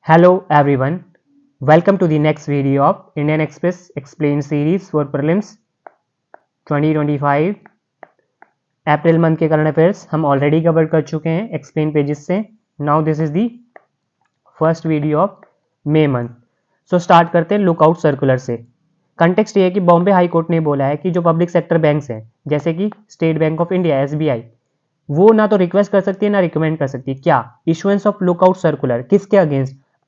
Hello everyone, welcome to the next video of Indian Express Explain series for prelims 2025 April month के current affairs हम already cover कर चुके हैं explain pages से। Now this is the first video of May month. So start करते हैं lookout circular से। Context ये है कि बॉम्बे हाई कोर्ट ने बोला है कि जो पब्लिक सेक्टर बैंक्स हैं जैसे कि state bank of India SBI, वो ना तो रिक्वेस्ट कर सकती है ना रिकमेंड कर सकती है क्या इशुएंस ऑफ लुकआउट सर्कुलर किसके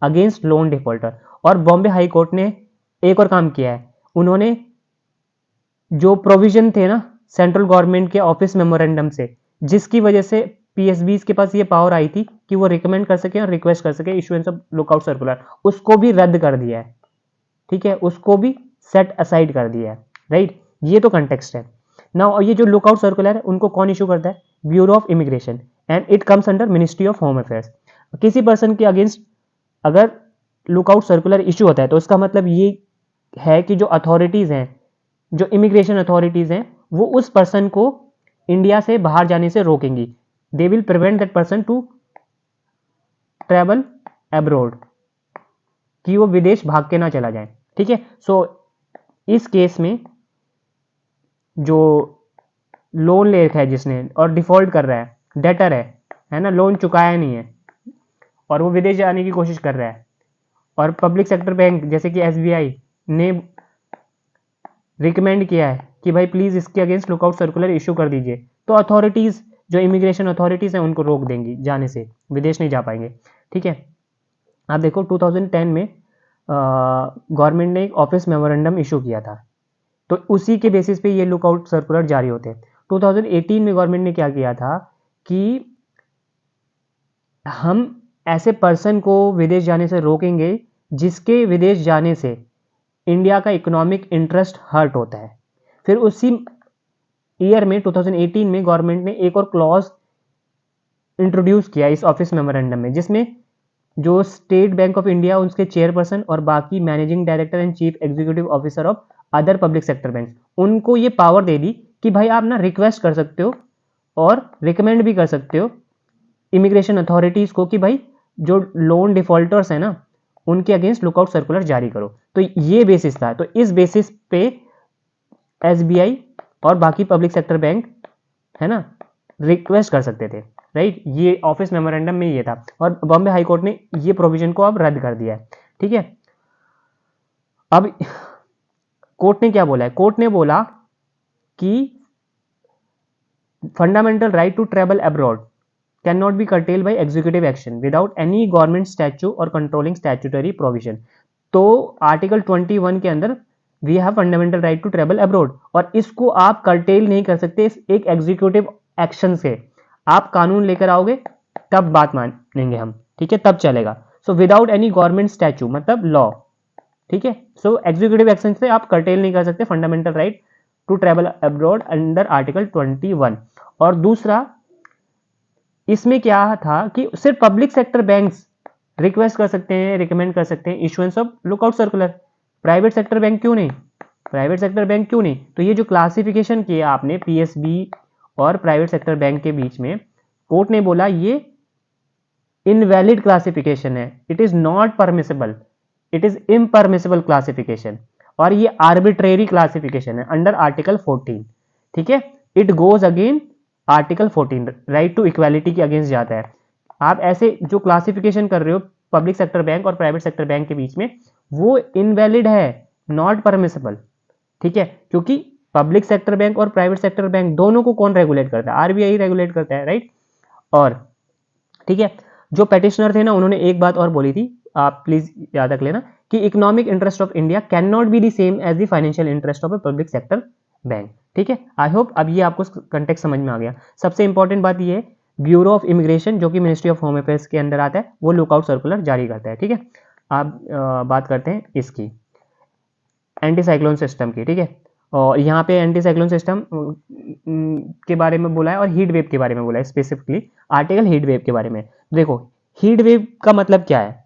अगेंस्ट लोन डिफॉल्टर। और बॉम्बे हाई कोर्ट ने एक और काम किया है, उन्होंने जो प्रोविजन थे ना सेंट्रल गवर्नमेंट के ऑफिस मेमोरेंडम से, जिसकी वजह से PSBs के पास ये पावर आई थी कि वो रिकमेंड कर सके और रिक्वेस्ट कर सके इशुएंस ऑफ लुकआउट सर्कुलर, उसको भी रद्द कर दिया है। ठीक है, उसको भी सेट असाइड कर दिया है। राइट, ये तो कंटेक्स्ट है ना। और ये जो लुकआउट सर्कुलर है उनको कौन इशू करता है? Bureau of immigration, and it comes under ministry of home affairs. किसी पर्सन के अगेंस्ट अगर लुकआउट सर्कुलर इशू होता है तो उसका मतलब ये है कि जो अथॉरिटीज़ हैं, जो इमिग्रेशन अथॉरिटीज़ हैं, वो उस पर्सन को इंडिया से बाहर जाने से रोकेंगी। They will prevent that person to travel abroad, कि वो विदेश भाग के ना चला जाए। ठीक है, सो इस केस में जो लोन ले रखा है जिसने और डिफॉल्ट कर रहा है, डेटर है ना, लोन चुकाया नहीं है और वो विदेश जाने की कोशिश कर रहा है, और पब्लिक सेक्टर बैंक जैसे कि SBI ने रिकमेंड किया है कि भाई प्लीज़ इसके अगेंस्ट लुकआउट सर्कुलर इशू कर दीजिए, तो अथॉरिटीज़ जो इमिग्रेशन अथॉरिटीज़ हैं उनको रोक देंगी जाने से, विदेश नहीं जा पाएंगे। ठीक है, आप देखो 2010 में गवर्नमेंट ने एक ऑफिस मेमोरेंडम इशू किया था, तो उसी के बेसिस पे ये लुकआउट सर्कुलर जारी होते हैं। 2018 में गवर्नमेंट ने क्या किया था कि हम ऐसे पर्सन को विदेश जाने से रोकेंगे जिसके विदेश जाने से इंडिया का इकोनॉमिक इंटरेस्ट हर्ट होता है। फिर उसी ईयर में 2018 में गवर्नमेंट ने एक और क्लॉज इंट्रोड्यूस किया इस ऑफिस मेमोरेंडम में, जिसमें जो स्टेट बैंक ऑफ इंडिया उसके चेयरपर्सन और बाकी managing director and chief executive officer of other public sector bank, उनको ये पावर दे दी कि भाई आप ना रिक्वेस्ट कर सकते हो और रिकमेंड भी कर सकते हो इमिग्रेशन अथॉरिटीज़ को कि भाई जो लोन डिफॉल्टर्स हैं ना उनके अगेंस्ट लुकआउट सर्कुलर जारी करो। तो ये बेसिस था, तो इस बेसिस पे SBI और बाकी पब्लिक सेक्टर बैंक है ना रिक्वेस्ट कर सकते थे। राइट, ये ऑफिस मेमोरेंडम में ये था और बॉम्बे हाई कोर्ट ने ये प्रोविजन को अब रद्द कर दिया है। ठीक है, अब कोर्ट ने क्या बोला है? कोर्ट ने बोला कि fundamental right to travel abroad cannot be curtailed by executive action without any government statute or controlling statutory provision। तो आर्टिकल 21 के अंदर we have fundamental right to travel abroad, और इसको आप कर्टेल नहीं कर सकते एक एग्जीक्यूटिव एक्शन से। आप कानून लेकर आओगे तब बात मानेंगे हम, ठीक है, तब चलेगा। So without any government statue मतलब लॉ। ठीक है, सो एग्जीक्यूटिव एक्शन से आप कर्टेल नहीं कर सकते fundamental right to travel abroad under article 21। और दूसरा इसमें क्या था कि सिर्फ पब्लिक सेक्टर बैंक्स रिक्वेस्ट कर सकते हैं, रिकमेंड कर सकते हैं issuance of lookout circular. Private sector bank क्यों नहीं? प्राइवेट सेक्टर बैंक क्यों नहीं? तो ये जो क्लासिफिकेशन किया आपने PSB और प्राइवेट सेक्टर बैंक के बीच में, कोर्ट ने बोला ये इनवैलिड क्लासिफिकेशन है, it is not permissible, it is impermissible classification, और ये आर्बिट्रेरी क्लासिफिकेशन है अंडर आर्टिकल 14। ठीक है, it goes again article 14 right to equality के अगेंस्ट जाता है। आप ऐसे जो क्लासिफिकेशन कर रहे हो पब्लिक सेक्टर बैंक और प्राइवेट सेक्टर बैंक के बीच में, वो इनवैलिड है, नॉट परमिसिबल। ठीक है, क्योंकि पब्लिक सेक्टर बैंक और प्राइवेट सेक्टर बैंक दोनों को कौन रेगुलेट करता है? RBI रेगुलेट करता है। राइट, और ठीक है, जो पेटिशनर थे ना उन्होंने एक बात और बोली थी, आप प्लीज याद रख लेना, कि economic interest of India can not be the same as the financial interest of a public sector bank. ठीक है, आई होप अब ये आपको कंटेक्स्ट समझ में आ गया। सबसे इंपॉर्टेंट बात ये है, ब्यूरो ऑफ इमिग्रेशन जो कि मिनिस्ट्री ऑफ होम अफेयर्स के अंदर आता है, वो लुकआउट सर्कुलर जारी करता है। ठीक है, आप बात करते हैं इसकी एंटी साइक्लोन सिस्टम की। ठीक है, और यहाँ पे एंटी साइक्लोन सिस्टम के बारे में बोला है और हीट वेव के बारे में बोला है, स्पेसिफिकली आर्टिकल हीट वेव के बारे में। देखो, हीट वेव का मतलब क्या है?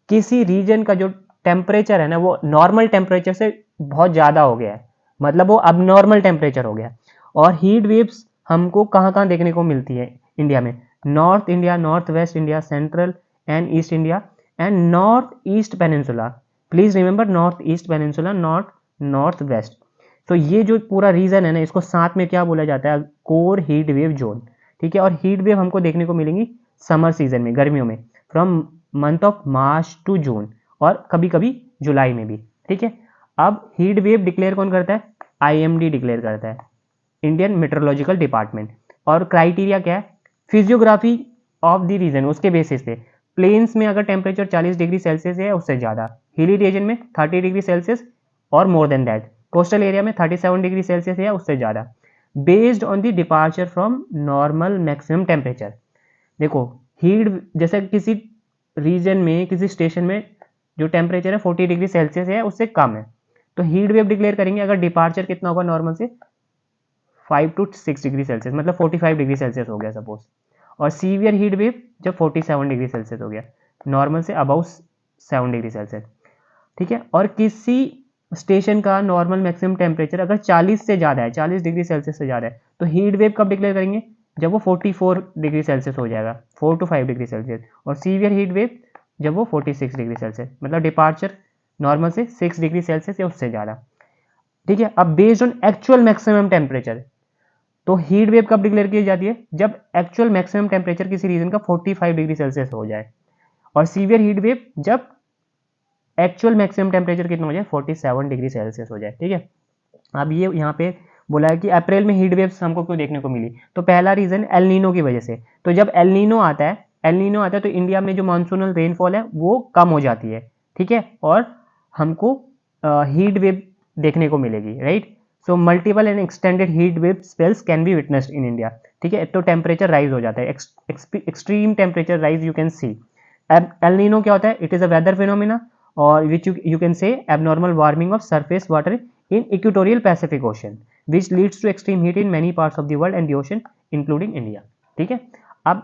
किसी रीजन का जो टेम्परेचर है ना वो नॉर्मल टेम्परेचर से बहुत ज़्यादा हो गया है, मतलब वो अब नॉर्मल टेम्परेचर हो गया। और हीट वेव्स हमको कहाँ कहाँ देखने को मिलती है इंडिया में? North India, north west India, central and east India and north east peninsula, please remember north east peninsula, not north west. तो ये जो पूरा रीजन है ना, इसको साथ में क्या बोला जाता है, कोर हीट वेव जोन। ठीक है, और हीट वेव हमको देखने को मिलेंगी समर सीजन में, गर्मियों में, from month of March to June, और कभी कभी जुलाई में भी। ठीक है, अब हीट वेव डिक्लेयर कौन करता है, IMD डिक्लेयर करता है, इंडियन मेट्रोलॉजिकल डिपार्टमेंट। और क्राइटेरिया क्या है, फिजियोग्राफी ऑफ द रीजन, उसके बेसिस पे प्लेन्स में अगर टेम्परेचर 40 डिग्री सेल्सियस है उससे ज़्यादा, हिली रीजन में 30 डिग्री सेल्सियस और more than that, coastal area में 37 डिग्री सेल्सियस है उससे ज़्यादा, based on the departure from normal maximum temperature. देखो हीट, जैसे किसी रीजन में, किसी स्टेशन में जो टेम्परेचर है 40 डिग्री सेल्सियस है उससे कम है, तो हीट वेव डिक्लेयर करेंगे अगर डिपार्चर कितना होगा नॉर्मल से, 5 to 6 डिग्री सेल्सियस, मतलब 45 डिग्री सेल्सियस हो गया सपोज। और सीवियर हीट वेव जब 47 डिग्री सेल्सियस हो गया, नॉर्मल से अबाउ 7 डिग्री सेल्सियस। ठीक है, और किसी स्टेशन का नॉर्मल मैक्सिमम टेम्परेचर अगर 40 से ज़्यादा है, 40 डिग्री सेल्सियस से ज़्यादा है, तो हीट वेव कब डिक्लेयर करेंगे, जब वो 44 डिग्री सेल्सियस हो जाएगा, 4 to 5 डिग्री सेल्सियस। और सीवियर हीट वेव जब वो 46 डिग्री सेल्सियस, मतलब डिपार्चर नॉर्मल से 6 डिग्री सेल्सियस या उससे ज़्यादा। ठीक है, अब based on actual maximum temperature, तो हीट वेव कब डिक्लेयर की जाती है, जब एक्चुअल मैक्सिमम टेम्परेचर किसी रीजन का 45 डिग्री सेल्सियस हो जाए। और सीवियर हीट वेव जब एक्चुअल मैक्सिमम टेम्परेचर कितना हो जाए, 47 डिग्री सेल्सियस हो जाए। ठीक है, अब ये यहाँ पे बोला है कि अप्रैल में हीट वेव्स हमको क्यों देखने को मिली, तो पहला रीजन एल नीनो की वजह से। तो जब एल नीनो आता है, तो इंडिया में जो मानसूनल रेनफॉल है वो कम हो जाती है। ठीक है, और हमको हीट वेव देखने को मिलेगी, right. So multiple and extended heat wave spells can be witnessed in India. ठीक है, तो टेम्परेचर राइज हो जाता है, extreme temperature rise you can see. El Nino क्या होता है, it is a weather phenomena और which you can say abnormal warming of surface water in equatorial Pacific Ocean, which leads to extreme heat in many parts of the world and the ocean, including India. ठीक है, अब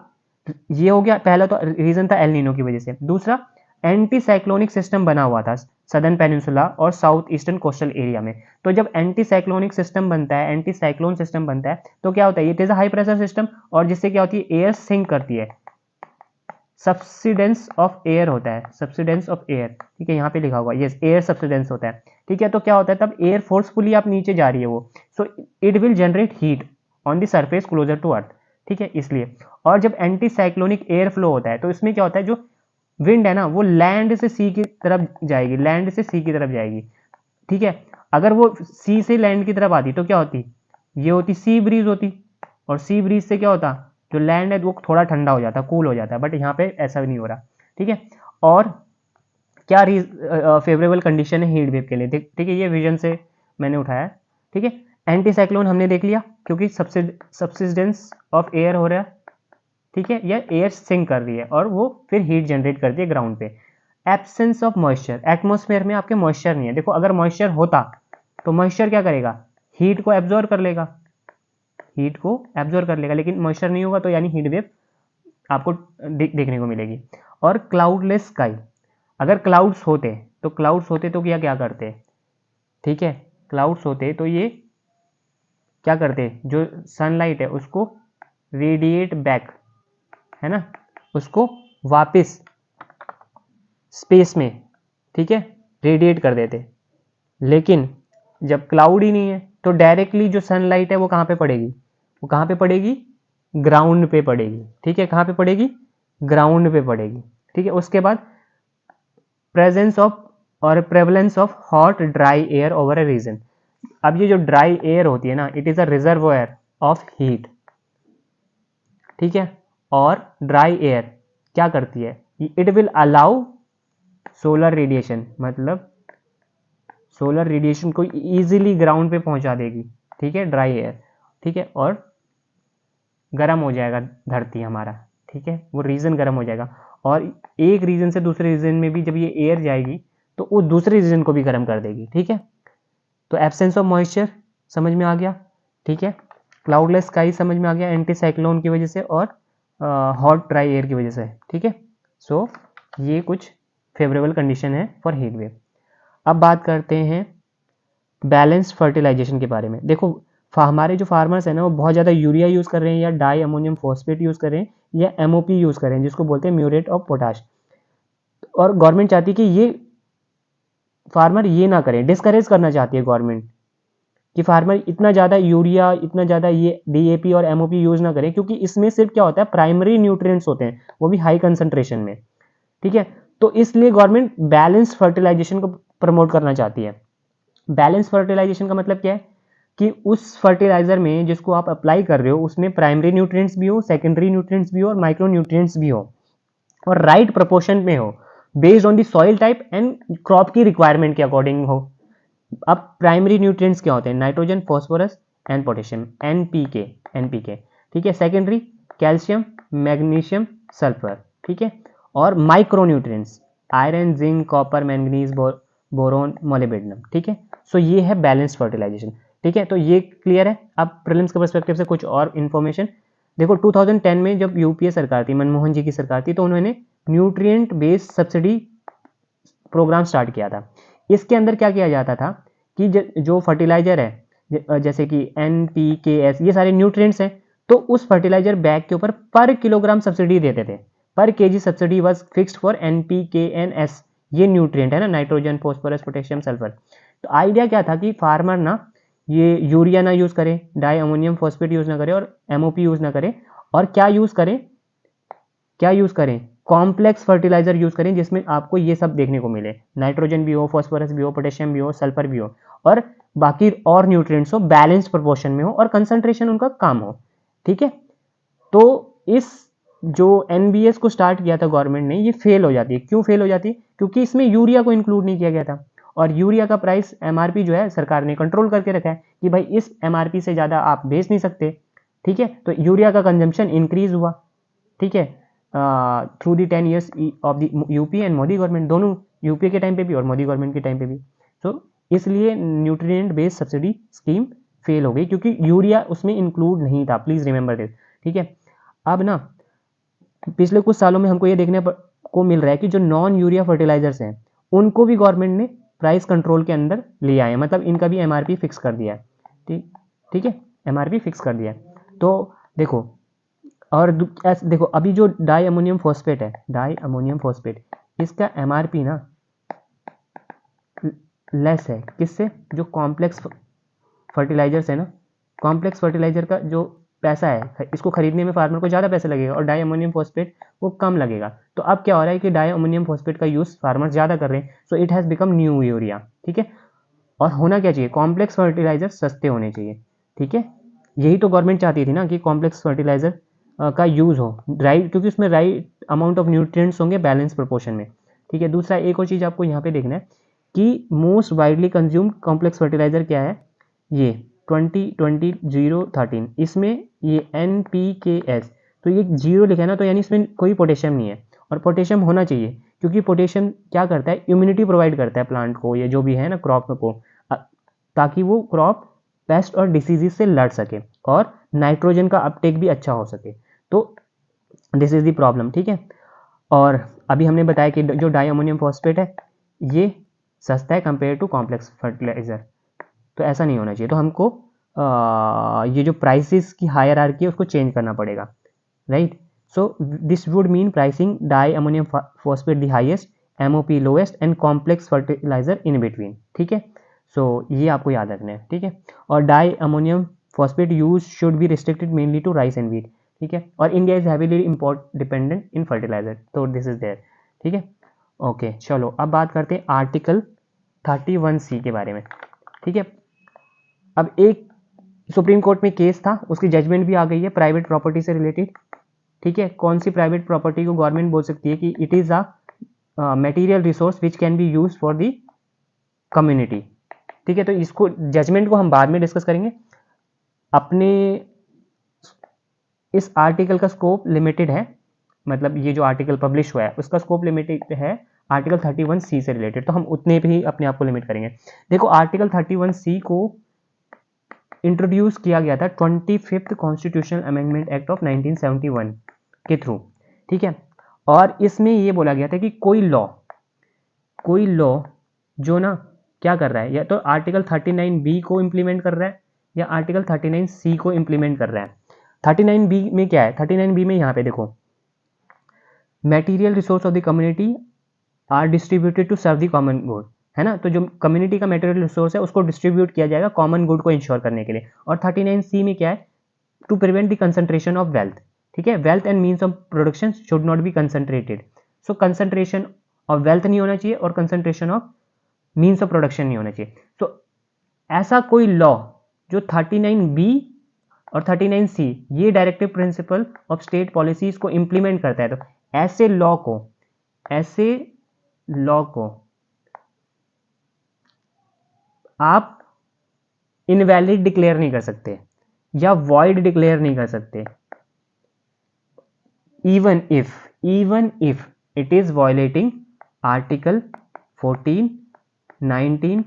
ये हो गया, पहला तो reason था एल नीनो की वजह से। दूसरा, एंटी साइक्लोनिक सिस्टम बना हुआ था सदर्न पेनिनसुला और साउथ ईस्टर्न कोस्टल एरिया में। तो जब एंटी साइक्लोनिक सिस्टम बनता है, एंटी साइक्लोन सिस्टम बनता है, तो क्या होता है, it is a high pressure system, और जिससे क्या होती है, एयर सिंक करती है, सब्सिडेंस ऑफ एयर होता है, सब्सिडेंस ऑफ एयर। ठीक है, यहाँ पे लिखा हुआ, यस, एयर सब्सिडेंस होता है। ठीक है, तो क्या होता है, तब एयर फोर्सफुली आप नीचे जा रही है वो, so it will generate heat on the surface closer to earth. ठीक है, इसलिए। और जब एंटी साइक्लोनिक एयर फ्लो होता है, तो इसमें क्या होता है, जो विंड है ना, वो लैंड से सी की तरफ जाएगी, लैंड से सी की तरफ जाएगी। ठीक है, अगर वो सी से लैंड की तरफ आती तो क्या होती, ये होती सी ब्रीज होती, और सी ब्रीज से क्या होता, जो लैंड है वो थोड़ा ठंडा हो जाता, कूल हो जाता है, बट यहाँ पे ऐसा भी नहीं हो रहा। ठीक है, और क्या फेवरेबल कंडीशन है हीट वेव के लिए, ठीक है, ये विजन से मैंने उठाया। ठीक है, एंटी साइक्लोन हमने देख लिया, क्योंकि सब्सिडेंस ऑफ एयर हो रहा है। ठीक है, यह एयर सिंक कर रही है और वो फिर हीट जनरेट करती है ग्राउंड पे। एब्सेंस ऑफ मॉइस्चर, एटमोस्फेयर में आपके मॉइस्चर नहीं है। देखो अगर मॉइस्चर होता तो मॉइस्चर क्या करेगा, हीट को एब्जॉर्ब कर लेगा, हीट को एब्जॉर्ब कर लेगा, लेकिन मॉइस्चर नहीं होगा, तो यानी हीट वेव आपको देखने को मिलेगी। और क्लाउडलेस स्काई, अगर क्लाउड्स होते तो क्या क्या करते, ठीक है, क्लाउड्स होते तो ये क्या करते, जो सनलाइट है उसको रेडिएट बैक, है ना, उसको वापस स्पेस में, ठीक है, रेडिएट कर देते। लेकिन जब क्लाउड ही नहीं है, तो डायरेक्टली जो सनलाइट है वो कहाँ पे पड़ेगी, वो कहाँ पे पड़ेगी, ग्राउंड पे पड़ेगी। ठीक है, कहाँ पे पड़ेगी, ग्राउंड पे पड़ेगी। ठीक है, उसके बाद प्रेजेंस ऑफ और prevalence of hot dry air over a region. अब ये जो ड्राई एयर होती है ना, it is a reservoir of heat. ठीक है, और ड्राई एयर क्या करती है, it will allow solar radiation, मतलब सोलर रेडिएशन को इजीली ग्राउंड पे पहुंचा देगी। ठीक है, ड्राई एयर। ठीक है, और गर्म हो जाएगा धरती हमारा। ठीक है, वो रीजन गर्म हो जाएगा, और एक रीजन से दूसरे रीजन में भी जब ये एयर जाएगी तो वो दूसरे रीजन को भी गर्म कर देगी। ठीक है, तो एब्सेंस ऑफ मॉइस्चर समझ में आ गया। ठीक है, क्लाउडलेस स्काई समझ में आ गया, एंटी साइक्लोन की वजह से और हॉट ड्राई एयर की वजह से। ठीक है, सो ये कुछ फेवरेबल कंडीशन है फॉर हीट वेव। अब बात करते हैं बैलेंस फर्टिलाइजेशन के बारे में। देखो हमारे जो फार्मर्स हैं ना, वो बहुत ज़्यादा यूरिया यूज़ कर रहे हैं, या डाई अमोनियम फॉस्फेट यूज़ कर रहे हैं, या MOP यूज़ कर रहे हैं, जिसको बोलते हैं म्यूरेट ऑफ पोटाश। और गवर्नमेंट चाहती है कि ये फार्मर ये ना करें, डिस्करेज करना चाहती है गवर्नमेंट कि फार्मर इतना ज़्यादा यूरिया, इतना ज़्यादा ये डीएपी और एमओपी यूज़ ना करें, क्योंकि इसमें सिर्फ क्या होता है, प्राइमरी न्यूट्रिएंट्स होते हैं, वो भी हाई कंसंट्रेशन में। ठीक है, तो इसलिए गवर्नमेंट बैलेंस फर्टिलाइजेशन को प्रमोट करना चाहती है। बैलेंस फर्टिलाइजेशन का मतलब क्या है कि उस फर्टिलाइजर में जिसको आप अप्लाई कर रहे हो उसमें प्राइमरी न्यूट्रिएंट्स भी हो, सेकेंडरी न्यूट्रिएंट्स भी हो और माइक्रो न्यूट्रिएंट्स भी हो, और राइट प्रोपोर्शन में हो, based on the soil type and crop की रिक्वायरमेंट के अकॉर्डिंग हो। अब प्राइमरी न्यूट्रिएंट्स क्या होते हैं, nitrogen, phosphorus and potassium, NPK, NPK. ठीक है, सेकेंडरी कैल्शियम, मैग्नीशियम, सल्फर। ठीक है, और micro nutrients iron, zinc, copper, manganese, boron, molybdenum. ठीक है, सो ये है बैलेंस फर्टिलाइजेशन। ठीक है, तो ये क्लियर है। अब प्रीलिम्स के पर्सपेक्टिव से कुछ और इन्फॉर्मेशन देखो, 2010 में जब यूपीए सरकार थी, मनमोहन जी की सरकार थी, तो उन्होंने nutrient based subsidy program start किया था। इसके अंदर क्या किया जाता था कि जो फर्टिलाइजर है, जैसे कि NPKS, ये सारे न्यूट्रिएंट्स हैं, तो उस फर्टिलाइजर बैग के ऊपर पर किलोग्राम सब्सिडी देते थे। पर KG subsidy was fixed for NPKNS, ये न्यूट्रिएंट है ना, नाइट्रोजन, फॉस्फोरस, पोटेशियम, सल्फर। तो आइडिया क्या था कि फार्मर ना ये यूरिया ना यूज़ करे, डाई अमोनियम फॉस्फेट यूज़ ना करे और एमओपी यूज़ ना करे, और क्या यूज़ करें, क्या यूज़ करें, कॉम्प्लेक्स फर्टिलाइजर यूज़ करें जिसमें आपको ये सब देखने को मिले, नाइट्रोजन भी हो, फॉस्फोरस भी हो, पोटेशियम भी हो, सल्फर भी हो, और बाकी और न्यूट्रिएंट्स हो, बैलेंस्ड प्रोपोर्शन में हो और कंसंट्रेशन उनका कम हो। ठीक है, तो इस जो एनबीएस को स्टार्ट किया था गवर्नमेंट ने, ये फेल हो जाती है। क्यों फेल हो जाती है? क्योंकि इसमें यूरिया को इंक्लूड नहीं किया गया था, और यूरिया का प्राइस एमआरपी जो है सरकार ने कंट्रोल करके रखा है कि भाई इस एमआरपी से ज़्यादा आप बेच नहीं सकते। ठीक है, तो यूरिया का कंजम्पशन इंक्रीज हुआ। ठीक है, through the 10 years of the UPA and Modi government, दोनों यूपीए के टाइम पे भी और मोदी गवर्नमेंट के टाइम पे भी। तो इसलिए nutrient based subsidy scheme fail हो गई, क्योंकि यूरिया उसमें इंक्लूड नहीं था। Please remember this. ठीक है, अब ना पिछले कुछ सालों में हमको ये देखने को मिल रहा है कि जो नॉन यूरिया फर्टिलाइजर्स हैं उनको भी गवर्नमेंट ने प्राइस कंट्रोल के अंदर ले आए हैं, मतलब इनका भी एमआरपी फिक्स कर दिया है। ठीक ठीक है, एमआरपी फिक्स कर दिया है। तो देखो, और देखो अभी जो डाई अमोनियम फॉस्फेट है, डाई अमोनियम फॉस्फेट, इसका एमआरपी ना लेस है। किससे? जो कॉम्प्लेक्स फर्टिलाइजर्स है ना, कॉम्प्लेक्स फर्टिलाइजर का जो पैसा है, इसको खरीदने में फार्मर को ज़्यादा पैसा लगेगा, और डाई अमोनियम फॉस्फेट वो कम लगेगा। तो अब क्या हो रहा है कि डाई अमोनियम फॉस्फेट का यूज़ फार्मर ज़्यादा कर रहे हैं, so it has become new urea. ठीक है, और होना क्या चाहिए, कॉम्प्लेक्स फर्टिलाइजर सस्ते होने चाहिए। ठीक है, यही तो गवर्नमेंट चाहती थी ना कि कॉम्प्लेक्स फर्टिलाइजर का यूज़ हो, राइट, क्योंकि उसमें राइट अमाउंट ऑफ न्यूट्रिएंट्स होंगे बैलेंस प्रोपोर्शन में। ठीक है, दूसरा एक और चीज़ आपको यहाँ पे देखना है कि most widely consumed complex fertilizer क्या है, ये 20-20-0-13, इसमें ये NPKS, तो ये जीरो लिखा है ना, तो यानी इसमें कोई पोटेशियम नहीं है, और पोटेशियम होना चाहिए, क्योंकि पोटेशियम क्या करता है, इम्यूनिटी प्रोवाइड करता है प्लांट को, ये जो भी है ना क्रॉप को, ताकि वो क्रॉप पेस्ट और डिसीजेज से लड़ सके और नाइट्रोजन का अपटेक भी अच्छा हो सके। तो दिस इज द प्रॉब्लम। ठीक है, और अभी हमने बताया कि जो डाई अमोनियम फॉस्फेट है ये सस्ता है कंपेयर टू कॉम्प्लेक्स फर्टिलाइजर, तो ऐसा नहीं होना चाहिए। तो हमको ये जो प्राइसेस की हायरार्की है उसको चेंज करना पड़ेगा, right. So this would mean pricing diammonium phosphate the highest, MOP lowest and complex fertilizer in between. ठीक है, सो ये आपको याद रखना है। ठीक है, और diammonium phosphate use should be restricted mainly to rice and wheat. ठीक है, और India is heavily import dependent in fertilizer, तो दिस इज देयर। ठीक है, ओके, चलो अब बात करते हैं आर्टिकल 31C के बारे में। ठीक है, अब एक सुप्रीम कोर्ट में केस था, उसकी जजमेंट भी आ गई है प्राइवेट प्रॉपर्टी से रिलेटेड। ठीक है, कौन सी प्राइवेट प्रॉपर्टी को गवर्नमेंट बोल सकती है कि it is a material resource which can be use for the community. ठीक है, तो इसको जजमेंट को हम बाद में डिस्कस करेंगे। अपने इस आर्टिकल का स्कोप लिमिटेड है, मतलब ये जो आर्टिकल पब्लिश हुआ है उसका स्कोप लिमिटेड है आर्टिकल 31C से रिलेटेड, तो हम उतने पे ही अपने आप को लिमिट करेंगे। देखो, आर्टिकल 31C को इंट्रोड्यूस किया गया था 25th constitutional amendment act of 1971 के थ्रू। ठीक है, और इसमें ये बोला गया था कि कोई लॉ जो ना क्या कर रहा है, या तो आर्टिकल 39B को इम्प्लीमेंट कर रहा है या आर्टिकल 39C को इम्प्लीमेंट कर रहा है। 39B में क्या है, 39B में यहाँ पे देखो, material resource of the community are distributed to serve the common good, है ना। तो जो कम्युनिटी का मटेरियल रिसोर्स है उसको डिस्ट्रीब्यूट किया जाएगा कॉमन गुड को इंश्योर करने के लिए। और 39C में क्या है, to prevent the concentration of wealth, ठीक है। Wealth and means of production should not be concentrated. So concentration of wealth नहीं होना चाहिए और concentration of means of production नहीं होना चाहिए। तो ऐसा कोई लॉ जो 39B और 39C ये directive principle of state policies को इंप्लीमेंट करता है, तो ऐसे लॉ को आप इनवैलिड डिक्लेयर नहीं कर सकते या वॉइड डिक्लेयर नहीं कर सकते, even if it is violating article 14, 19,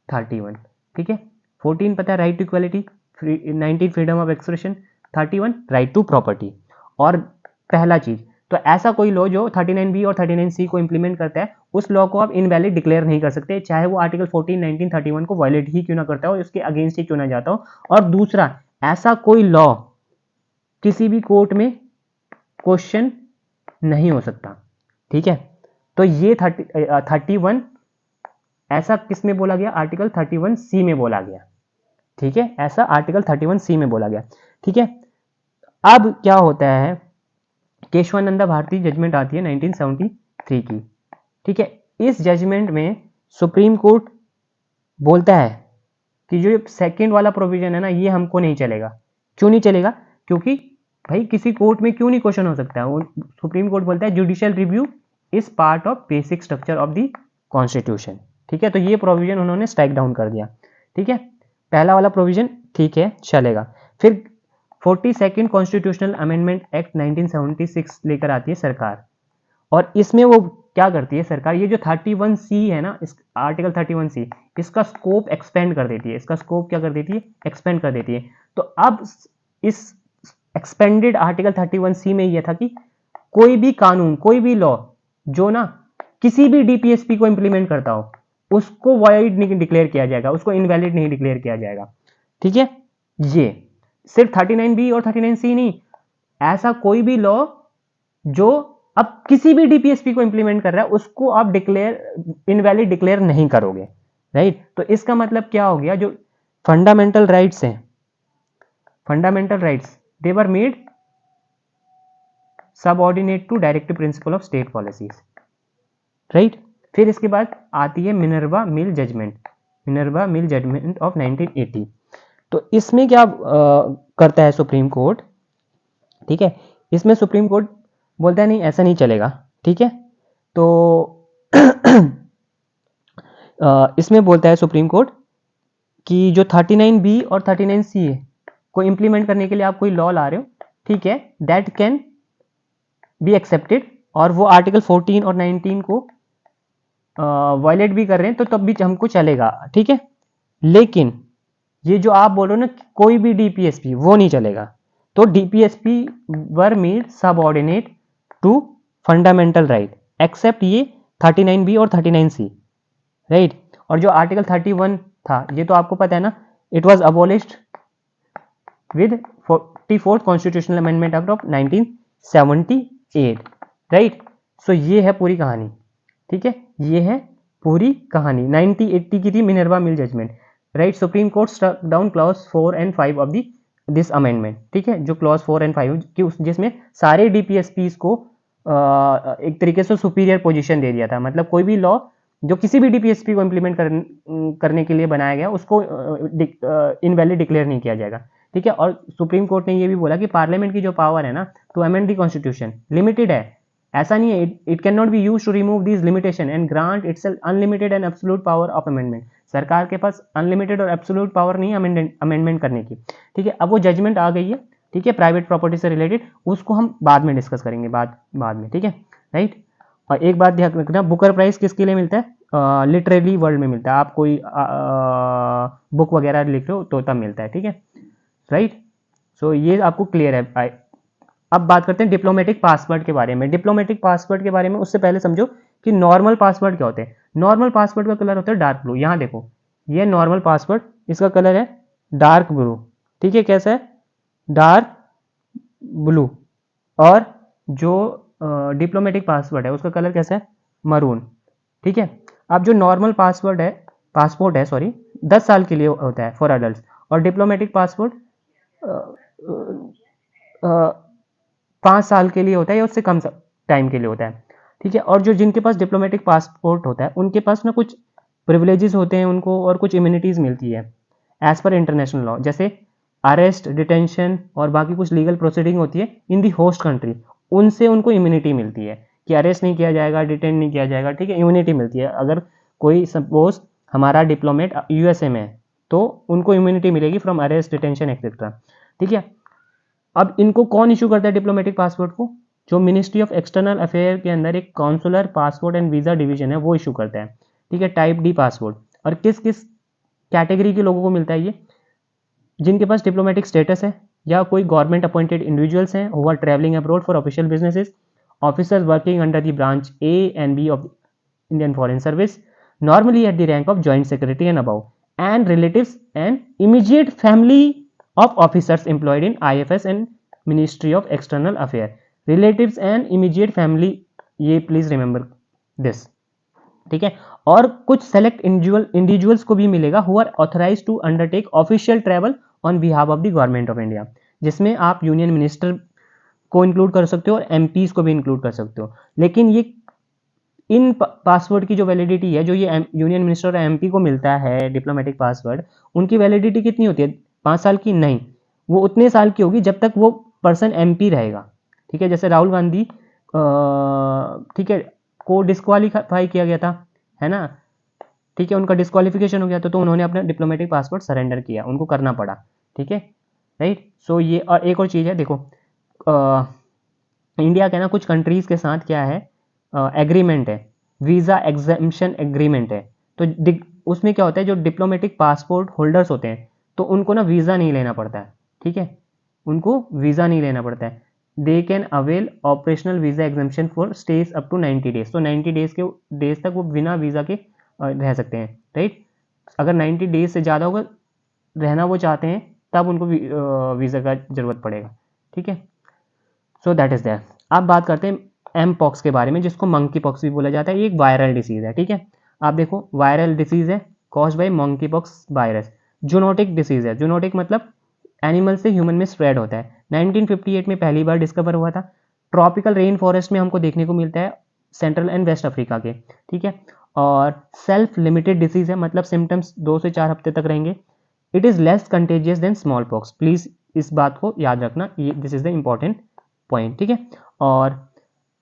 31, ठीक है। 14 पता है right to equality, 19 freedom of expression, 31 right to property. और पहला चीज, तो ऐसा कोई लॉ जो 39B और 39C को इंप्लीमेंट करता है, उस लॉ को आप इनवैलिड डिक्लेयर नहीं कर सकते, चाहे वो आर्टिकल 14, 19, 31 को वायलेट ही क्यों ना करता हो, इसके अगेंस्ट ही क्यों ना जाता हो। और दूसरा, ऐसा कोई लॉ किसी भी कोर्ट में क्वेश्चन नहीं हो सकता, ठीक है। तो ये 31 ऐसा किस में बोला गया, आर्टिकल 31C में बोला गया, ठीक है। ऐसा आर्टिकल 31C में बोला गया, ठीक है। अब क्या होता है, केशवानंदा भारती जजमेंट आती है 1973 की, ठीक है। इस जजमेंट में सुप्रीम कोर्ट बोलता है कि जो सेकंड वाला प्रोविजन है ना, ये हमको नहीं चलेगा। क्यों नहीं चलेगा, क्योंकि भाई किसी कोर्ट में क्यों नहीं क्वेश्चन हो सकता है। वो सुप्रीम कोर्ट बोलता है judicial review is part of basic structure of the constitution, ठीक है। तो ये प्रोविजन उन्होंने स्ट्राइक डाउन कर दिया, ठीक है। पहला वाला प्रोविजन ठीक है चलेगा। फिर 42nd कॉन्स्टिट्यूशनल अमेंडमेंट एक्ट 1976 लेकर आती है सरकार, और इसमें वो क्या करती है सरकार, ये जो 31C है ना, इस आर्टिकल 31C, इसका स्कोप एक्सपेंड कर देती है। इसका स्कोप क्या कर देती है, एक्सपेंड कर देती है। तो अब इस एक्सपेंडेड आर्टिकल 31C में यह था कि कोई भी कानून, कोई भी लॉ जो ना किसी भी DPSP को इंप्लीमेंट करता हो, उसको वॉइड नहीं डिक्लेयर किया जाएगा, उसको इनवैलिड नहीं डिक्लेयर किया जाएगा, ठीक है। ये सिर्फ 39B और 39C नहीं, ऐसा कोई भी लॉ जो अब किसी भी DPSP को इंप्लीमेंट कर रहा है, उसको आप इनवैलिड डिक्लेयर नहीं करोगे, राइट। तो इसका मतलब क्या हो गया, जो फंडामेंटल राइट्स हैं, fundamental rights they were made subordinate to directive principle of state policies, right. फिर इसके बाद आती है मिनर्वा मिल जजमेंट ऑफ 1980। तो इसमें क्या करता है सुप्रीम कोर्ट, ठीक है। इसमें सुप्रीम कोर्ट बोलता है नहीं ऐसा नहीं चलेगा, ठीक है। तो इसमें बोलता है सुप्रीम कोर्ट कि जो 39B और 39C को इंप्लीमेंट करने के लिए आप कोई लॉ ला रहे हो, ठीक है, दैट कैन बी एक्सेप्टेड, और वो आर्टिकल 14 और 19 को वायलेट भी कर रहे हैं, तो तब भी हमको चलेगा, ठीक है। लेकिन ये जो आप बोल रहे हो ना कोई भी DPSP, वो नहीं चलेगा। तो DPSP were made subordinate to fundamental right except ये 39B और 39C, राइट। और जो आर्टिकल 31 था, ये तो आपको पता है ना, it was abolished with 44th constitutional amendment act of 1978, right. सो ये है पूरी कहानी, ठीक है। ये है पूरी कहानी 1980 की थी Minerva Mill judgment, right. Supreme Court struck down clause 4 and 5 of this amendment, ठीक है। जो क्लॉज 4 and 5 जिसमें सारे DPSPs को एक तरीके से सुपीरियर पोजीशन दे दिया था। मतलब कोई भी लॉ जो किसी भी DPSP को इंप्लीमेंट करने के लिए बनाया गया, उसको इनवैलिड डिक्लेयर नहीं किया जाएगा, ठीक है। और सुप्रीम कोर्ट ने ये भी बोला कि पार्लियामेंट की जो पावर है ना to amend the constitution limited है, ऐसा नहीं है, it can not be use to remove this limitation and grant itself unlimited and absolute power of amendment. सरकार के पास अनलिमिटेड और एब्सोल्यूट पावर नहीं है अमेंडमेंट करने की, ठीक है। अब वो जजमेंट आ गई है, ठीक है, प्राइवेट प्रॉपर्टी से रिलेटेड, उसको हम बाद में डिस्कस करेंगे, बाद में, ठीक है, राइट। और एक बात ध्यान रखना, बुकर प्राइज किसके लिए मिलता है, लिटरेरी वर्ल्ड में मिलता है। आप कोई बुक वगैरह लिख रहे हो तो तब मिलता है, ठीक है, राइट। सो ये आपको क्लियर है। अब बात करते हैं डिप्लोमेटिक पासवर्ड के बारे में। डिप्लोमेटिक पासवर्ड के बारे में उससे पहले समझो कि नॉर्मल पासवर्ड क्या होते हैं। नॉर्मल पासवर्ड का कलर होता है डार्क ब्लू। यहाँ देखो, ये नॉर्मल पासवर्ड, इसका कलर है डार्क ब्लू, ठीक है। कैसा है, डार्क ब्लू। और जो डिप्लोमेटिक पासवर्ड है उसका कलर कैसा है, मरून, ठीक है। अब जो नॉर्मल पासपोर्ट है सॉरी 10 साल के लिए होता है फॉर अडल्ट, और डिप्लोमेटिक पासपोर्ट 5 साल के लिए होता है या उससे कम टाइम के लिए होता है। ठीक है। और जो जिनके पास डिप्लोमेटिक पासपोर्ट होता है उनके पास ना कुछ प्रिविलेजेस होते हैं उनको, और कुछ इम्यूनिटीज़ मिलती है एज पर इंटरनेशनल लॉ, जैसे अरेस्ट, डिटेंशन और बाकी कुछ लीगल प्रोसीडिंग होती है इन दी होस्ट कंट्री, उनसे उनको इम्यूनिटी मिलती है कि अरेस्ट नहीं किया जाएगा, डिटेन नहीं किया जाएगा। ठीक है, इम्यूनिटी मिलती है। अगर कोई सपोज हमारा डिप्लोमेट यूएसए में है तो उनको इम्यूनिटी मिलेगी फ्रॉम अरेस्ट, डिटेंशन एक्सेट्रा। ठीक है। अब इनको कौन इशू करता है डिप्लोमेटिक पासपोर्ट को? जो मिनिस्ट्री ऑफ एक्सटर्नल अफेयर के अंदर एक consular passport and visa division है वो इशू करता है। ठीक है, टाइप डी पासपोर्ट। और किस किस कैटेगरी के लोगों को मिलता है ये? जिनके पास डिप्लोमेटिक स्टेटस है या कोई गवर्नमेंट अपॉइंटेड इंडिविजुअल्स हैं who are travelling abroad for official businesses, officers working under the branch A and B of Indian foreign service, normally at the rank of joint secretary and above, and relatives and immediate family of officers employed in IFS and Ministry of External Affairs. Relatives and immediate family, ये please remember this. ठीक है। और कुछ select individuals को भी मिलेगा who are authorise to undertake official travel on behalf of the government of India, जिसमें आप यूनियन मिनिस्टर को इंक्लूड कर सकते हो और एमपीज को भी इंक्लूड कर सकते हो। लेकिन ये इन पासवर्ड की जो वैलिडिटी है, जो ये यूनियन मिनिस्टर और एमपी को मिलता है डिप्लोमेटिक पासवर्ड, उनकी वैलिडिटी कितनी होती है? 5 साल की नहीं, वो उतने साल की होगी जब तक वो पर्सन एमपी रहेगा। ठीक है, जैसे राहुल गांधी ठीक है को डिस्क्वालीफाई किया गया था, है ना। ठीक है, उनका डिस्क्वालिफिकेशन हो गया था तो उन्होंने अपना डिप्लोमेटिक पासपोर्ट सरेंडर किया, उनको करना पड़ा। ठीक है, राइट। सो ये और एक और चीज़ है, देखो इंडिया के ना कुछ कंट्रीज़ के साथ क्या है एग्रीमेंट है, वीज़ा एग्जेम्पशन एग्रीमेंट है। तो उसमें क्या होता है, जो डिप्लोमेटिक पासपोर्ट होल्डर्स होते हैं तो उनको ना वीज़ा नहीं लेना पड़ता है। ठीक है, उनको वीज़ा नहीं लेना पड़ता है। They can avail operational visa exemption for stays up to 90 days. तो 90 डेज तक वो बिना वीज़ा के रह सकते हैं, राइट। अगर 90 डेज से ज़्यादा होगा रहना वो चाहते हैं तब उनको वीज़ा का ज़रूरत पड़ेगा। ठीक है, सो दैट इज़ दैट। अब बात करते हैं एम पॉक्स के बारे में, जिसको मंकी पॉक्स भी बोला जाता है। ये एक वायरल डिसीज़ है। ठीक है, आप देखो वायरल डिसीज़ है cause by monkey pox virus. Zoonotic disease है, जूनोटिक मतलब एनिमल से ह्यूमन में स्प्रेड होता है। 1958 में पहली बार डिस्कवर हुआ था। ट्रॉपिकल रेन फॉरेस्ट में हमको देखने को मिलता है, सेंट्रल एंड वेस्ट अफ्रीका के। ठीक है, और सेल्फ लिमिटेड डिसीज़ है, मतलब सिम्टम्स 2 से 4 हफ्ते तक रहेंगे। It is less contagious than smallpox. Please इस बात को याद रखना, ये this is the important point. ठीक है, और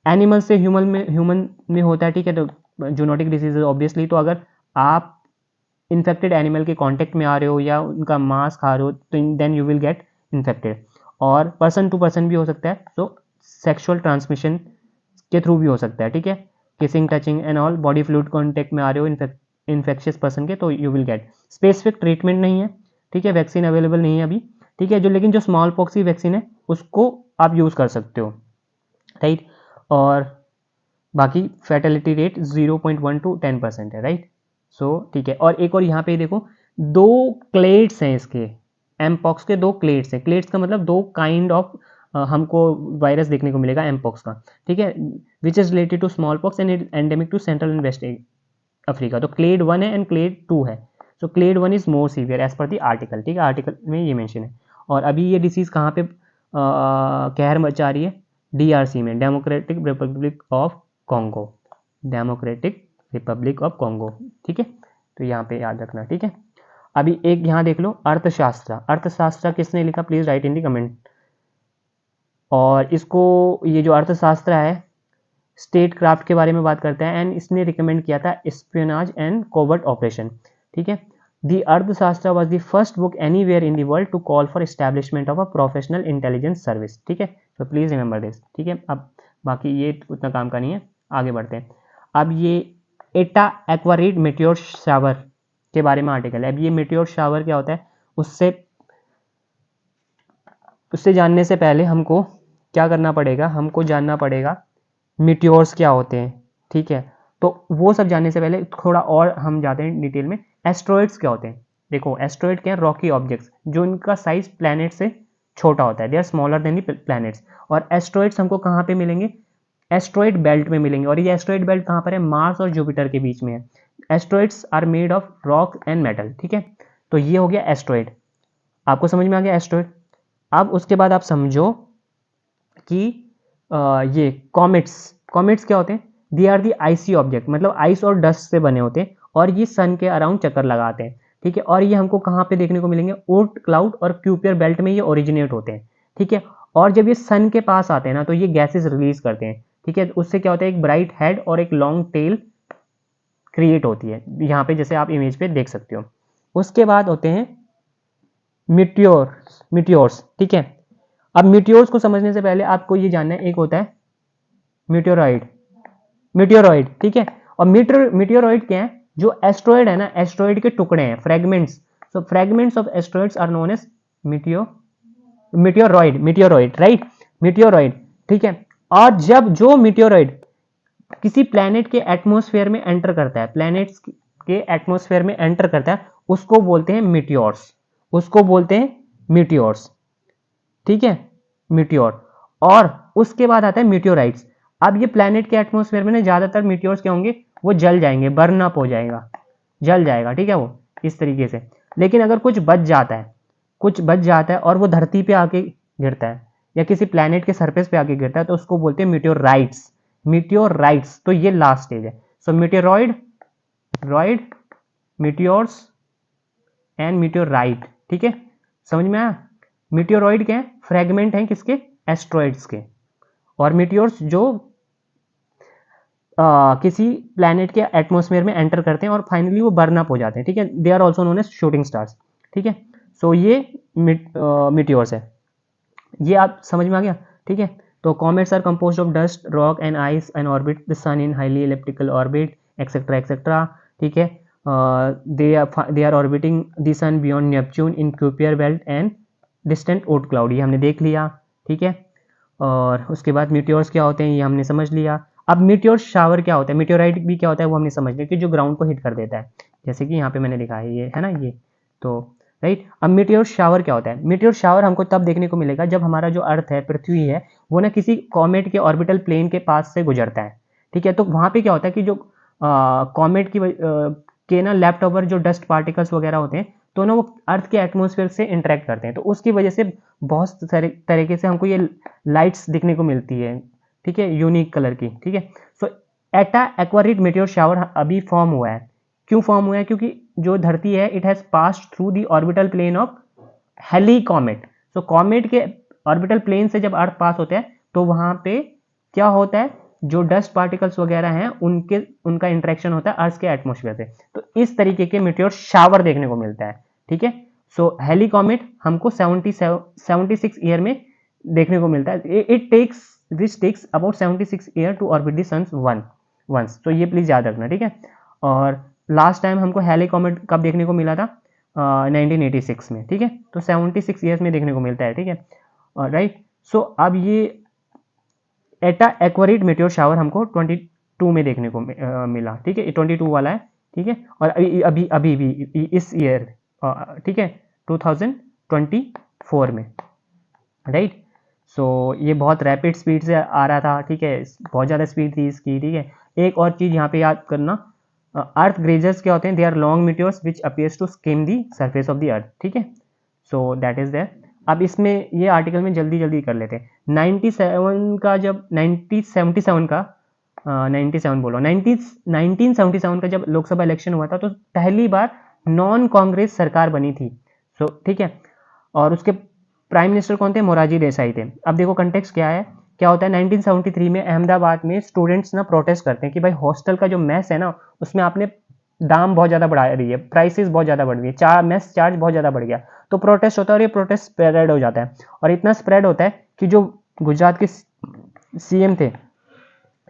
एनिमल से ह्यूमन में होता है। ठीक है, तो जूनोटिक डिसीज ऑब्वियसली, तो अगर आप इन्फेक्टेड एनिमल के कांटेक्ट में आ रहे हो या उनका मांस खा रहे हो तो then you will get infected. और पर्सन टू पर्सन भी हो सकता है, तो सेक्सुअल ट्रांसमिशन के थ्रू भी हो सकता है। ठीक है, kissing, touching and all, body fluid contact में आ रहे हो इन्फेक्शियस पर्सन के तो you will gate. Specific treatment नहीं है। ठीक है, वैक्सीन अवेलेबल नहीं है अभी। ठीक है, लेकिन जो स्मॉल पॉक्स की वैक्सीन है उसको आप यूज़ कर सकते हो, राइट। और बाकी फैटेलिटी रेट 0.1 to 10% है, राइट। सो ठीक है, और एक और यहाँ पे देखो 2 क्लेड्स हैं इसके, एम पॉक्स के 2 क्लेड्स हैं। क्लेड्स का मतलब 2 काइंड ऑफ हमको वायरस देखने को मिलेगा एम पॉक्स का। ठीक है, which is related to small pox and it endemic to central and west Africa. तो क्लेड 1 है एंड क्लेड 2 है। So clade 1 is more severe as per the article. ठीक है, आर्टिकल में ये मेंशन है। और अभी ये डिसीज़ कहाँ पे कहर मचा रही है? डीआरसी में, democratic Republic of Congo, democratic Republic of Congo. ठीक है, तो यहाँ पे याद रखना। ठीक है, अभी एक यहाँ देख लो, अर्थशास्त्र। अर्थशास्त्र किसने लिखा? Please right in the comment. और इसको, ये जो अर्थशास्त्र है स्टेट क्राफ्ट के बारे में बात करता है एंड इसने रिकमेंड किया था स्पियोनाज एंड कोवर्ट ऑपरेशन। ठीक है, the Arthashastra was the first book anywhere in the world to call for establishment of a professional intelligence service. ठीक है, तो प्लीज रिमेंबर दिस। ठीक है, अब बाकी ये उतना काम का नहीं है, आगे बढ़ते हैं। अब ये एटा एक्वारीड मेट्योर शावर के बारे में आर्टिकल है। अब ये मेट्योर शावर क्या होता है, उससे जानने से पहले हमको क्या करना पड़ेगा, हमको जानना पड़ेगा मीटियोर्स क्या होते हैं। ठीक है, तो वो सब जानने से पहले थोड़ा और हम जाते हैं डिटेल में। एस्ट्रॉइड्स क्या होते हैं? देखो एस्ट्रॉइड क्या है? रॉकी ऑब्जेक्ट्स जो इनका साइज प्लैनेट से छोटा होता है, they are smaller than the planets. और एस्ट्रॉइड्स हमको कहाँ पे मिलेंगे? एस्ट्रॉइड बेल्ट में मिलेंगे। और ये एस्ट्रॉइड बेल्ट कहाँ पर है? मार्स और जुपिटर के बीच में है। Asteroids are made of rock and metal, ठीक है। तो ये हो गया एस्ट्रॉइड, आपको समझ में आ गया एस्ट्रॉइड। अब उसके बाद आप समझो कि ये कॉमेट्स, कॉमेट्स क्या होते हैं? They are the icy object, मतलब आइस और डस्ट से बने होते हैं और ये सन के अराउंड चक्कर लगाते हैं, ठीक है। और ये हमको कहाँ पे देखने को मिलेंगे? ओर्ट क्लाउड और क्यूपियर बेल्ट में ये ओरिजिनेट होते हैं, ठीक है। और जब ये सन के पास आते हैं ना तो ये गैसेस रिलीज करते हैं, ठीक है। उससे क्या होता है? एक ब्राइट हेड और एक लॉन्ग टेल क्रिएट होती है, यहाँ पे जैसे आप इमेज पे देख सकते हो। उसके बाद होते हैं मिट्योर्स, मिट्योर्स, ठीक है। अब मिट्योर्स को समझने से पहले आपको ये जानना है, एक होता है मीटेरोइड, मीटेरोइड, ठीक है। और मीटेरोइड क्या है? जो एस्ट्रॉइड है ना, एस्ट्रॉइड के टुकड़े हैं, fragments. So fragments of asteroids are known as meteoroid, meteoroid, right, meteoroid, ठीक है। और जब जो मीटेरोइड किसी प्लैनेट के एटमॉस्फेयर में एंटर करता है, प्लैनेट्स के एटमॉस्फेयर में एंटर करता है, उसको बोलते हैं मीटियोर्स, उसको बोलते हैं मीटियोर्स, ठीक है, मीटियोर। और उसके बाद आता है मीटियोराइट्स। अब ये प्लैनेट के एटमॉस्फेयर में ना ज्यादातर मीटियोर्स क्या होंगे? वो जल जाएंगे, बर्न अप हो जाएगा, जल जाएगा, ठीक है, वो इस तरीके से। लेकिन अगर कुछ बच जाता है, कुछ बच जाता है और वो धरती पे आके गिरता है या किसी प्लैनेट के सरफेस पे आके गिरता है, तो उसको बोलते हैं मीटियोराइट्स, मीटियोराइट्स। तो ये लास्ट स्टेज है। सो मीटियोरॉइड, रॉइड, मीटियोर्स एंड मीटियोराइट, ठीक है, समझ में आया? मीटियोरॉइड क्या है? फ्रेगमेंट है किसके? एस्ट्रॉइड्स के। और मीटियोर्स जो किसी प्लैनेट के एटमॉस्फेयर में एंटर करते हैं और फाइनली वो बर्न अप हो जाते हैं, ठीक है। They are also known as shooting stars, ठीक है। सो ये मीटियोर्स है, ये आप समझ में आ गया, ठीक है। तो comets are composed of dust, rock and ice and orbit the sun in highly elliptical orbit etcetera etcetera, ठीक है। They are orbiting the sun beyond Neptune in Kuiper belt and distant Oort cloud, ये हमने देख लिया, ठीक है। और उसके बाद मीटियोर्स क्या होते हैं ये हमने समझ लिया। अब मीटियोर शावर क्या होता है? मीटियोराइट भी क्या होता है वो हमने समझ लिया कि जो ग्राउंड को हिट कर देता है, जैसे कि यहाँ पे मैंने लिखा है, ये है ना, ये तो राइट। अब मीटियोर शावर क्या होता है? मीटियोर शावर हमको तब देखने को मिलेगा जब हमारा जो अर्थ है, पृथ्वी है, वो ना किसी कॉमेट के ऑर्बिटल प्लेन के पास से गुजरता है, ठीक है। तो वहाँ पे क्या होता है कि जो कॉमेट की के ना लेफ्ट ओवर जो डस्ट पार्टिकल्स वगैरह होते हैं, तो ना वो अर्थ के एटमॉस्फेयर से इंटरेक्ट करते हैं, तो उसकी वजह से बहुत सारे तरीके से हमको ये लाइट्स दिखने को मिलती है, ठीक है, यूनिक कलर की, ठीक है। सो एटा एक्वारिड मेटियोर शावर अभी फॉर्म हुआ है। क्यों फॉर्म हुआ है? क्योंकि जो धरती है it has passed through the orbital plane of Halley comet. So comet के ऑर्बिटल प्लेन से जब अर्थ पास होता है तो वहां पे क्या होता है? जो डस्ट पार्टिकल्स वगैरह हैं उनका इंटरेक्शन होता है अर्थ के एटमॉस्फेयर से, तो इस तरीके के मेटियोर शावर देखने को मिलता है, ठीक है। सो हेली कॉमेट हमको 76 ईयर में देखने को मिलता है। It takes this takes about 76 year to orbit the sun once, तो ये प्लीज याद रखना, ठीक है। और लास्ट टाइम हमको हेली कॉमेट कब देखने को मिला था? 1986 में, ठीक है। तो 76 ईयर्स में देखने को मिलता है, ठीक है, राइट। सो अब ये एटा एक्वारिड मेटियोर शावर हमको 22 में देखने को मिला, ठीक है, 22 वाला है, ठीक है। और अभी अभी भी इस ईयर, ठीक है, 2024 में, राइट। सो ये बहुत रैपिड स्पीड से आ रहा था, ठीक है, बहुत ज़्यादा स्पीड थी इसकी, ठीक है। एक और चीज़ यहाँ पे याद करना, अर्थ ग्रेजर्स क्या होते हैं? They are long meteors which appears to skim the surface of the earth, ठीक है। So that is there. अब इसमें ये आर्टिकल में जल्दी जल्दी कर लेते हैं। 97 का जब 1977 का 97 बोलो 1977 का जब लोकसभा इलेक्शन हुआ था तो पहली बार नॉन कांग्रेस सरकार बनी थी। सो ठीक है, और उसके प्राइम मिनिस्टर कौन थे? मोरारजी देसाई थे। अब देखो कंटेक्स्ट क्या है, क्या होता है 1973 में अहमदाबाद में स्टूडेंट्स ना प्रोटेस्ट करते हैं कि भाई हॉस्टल का जो मेस है ना उसमें आपने दाम बहुत ज़्यादा बढ़ा रही है, प्राइसेस बहुत ज़्यादा बढ़ रही है, मेस चार्ज बहुत ज़्यादा बढ़ गया। तो प्रोटेस्ट होता है और ये प्रोटेस्ट स्प्रेड हो जाता है, और इतना स्प्रेड होता है कि जो गुजरात के सीएम थे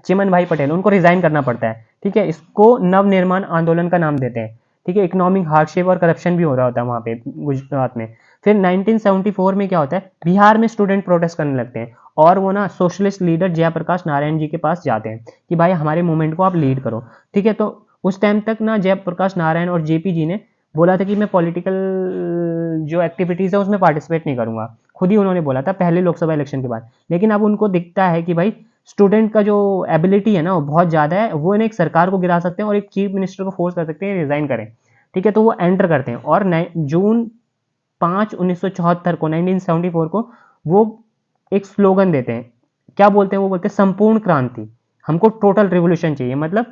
चिमन भाई पटेल, उनको रिजाइन करना पड़ता है, ठीक है। इसको नवनिर्माण आंदोलन का नाम देते हैं, ठीक है। इकोनॉमिक हार्डशिप और करप्शन भी हो रहा होता है वहाँ पे गुजरात में। फिर 1974 में क्या होता है, बिहार में स्टूडेंट प्रोटेस्ट करने लगते हैं और वो ना सोशलिस्ट लीडर जयप्रकाश नारायण जी के पास जाते हैं कि भाई हमारे मूवमेंट को आप लीड करो, ठीक है। तो उस टाइम तक ना जयप्रकाश नारायण और जेपी जी ने बोला था कि मैं पॉलिटिकल जो एक्टिविटीज़ है उसमें पार्टिसिपेट नहीं करूंगा, खुद ही उन्होंने बोला था पहले लोकसभा इलेक्शन के बाद। लेकिन अब उनको दिखता है कि भाई स्टूडेंट का जो एबिलिटी है ना वो बहुत ज़्यादा है, वो ना एक सरकार को गिरा सकते हैं और एक चीफ मिनिस्टर को फोर्स कर सकते हैं रिजाइन करें, ठीक है। तो वो एंटर करते हैं और जून 5 1974 को 1974 को वो एक स्लोगन देते हैं। क्या बोलते हैं? वो बोलते हैं संपूर्ण क्रांति, हमको टोटल रिवोल्यूशन चाहिए, मतलब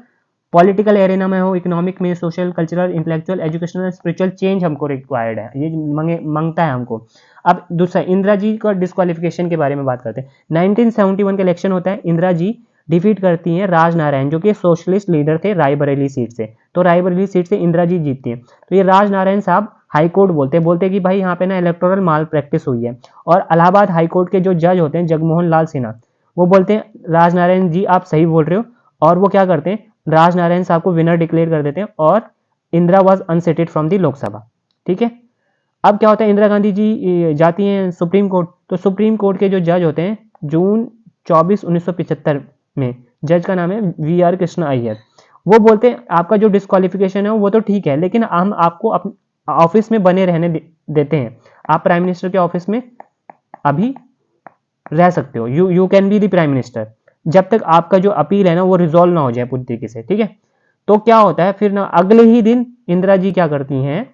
पॉलिटिकल एरेना में हो, इकोनॉमिक में, social, cultural, intellectual, educational, spiritual change हमको रिक्वायर्ड है, ये मांगता है हमको। अब दूसरा इंदिरा जी का डिस्क्वालिफिकेशन के बारे में बात करते हैं। 1971 का इलेक्शन होता है, इंदिरा जी डिफीट करती हैं राजनारायण, जो कि सोशलिस्ट लीडर थे रायबरेली सीट से। तो रायबरेली सीट से इंदिरा जी जीतती हैं। तो ये राजनारायण साहब हाई कोर्ट बोलते कि भाई यहाँ पे ना इलेक्टोरल माल प्रैक्टिस हुई है। और इलाहाबाद हाई कोर्ट के जो जज होते हैं जगमोहन लाल सिन्हा, वो बोलते हैं राजनारायण जी आप सही बोल रहे हो, और वो क्या करते हैं, राजनारायण साहब को विनर डिक्लेयर कर देते हैं और Indira was अनसीटेड from the Lok Sabha, ठीक है। अब क्या होता है, इंदिरा गांधी जी जाती हैं सुप्रीम कोर्ट। तो सुप्रीम कोर्ट के जो जज होते हैं जून 24 1975 में, जज का नाम है VR कृष्ण अय्यर, वो बोलते हैं आपका जो डिस्क्वालिफिकेशन है वो तो ठीक है, लेकिन हम आपको ऑफिस में बने रहने देते हैं, आप प्राइम मिनिस्टर के ऑफिस में अभी रह सकते हो, you can be the prime minister, जब तक आपका जो अपील है ना वो रिजॉल्व ना हो जाए पूरी तरीके से, ठीक है। तो क्या होता है फिर ना, अगले ही दिन इंदिरा जी क्या करती हैं,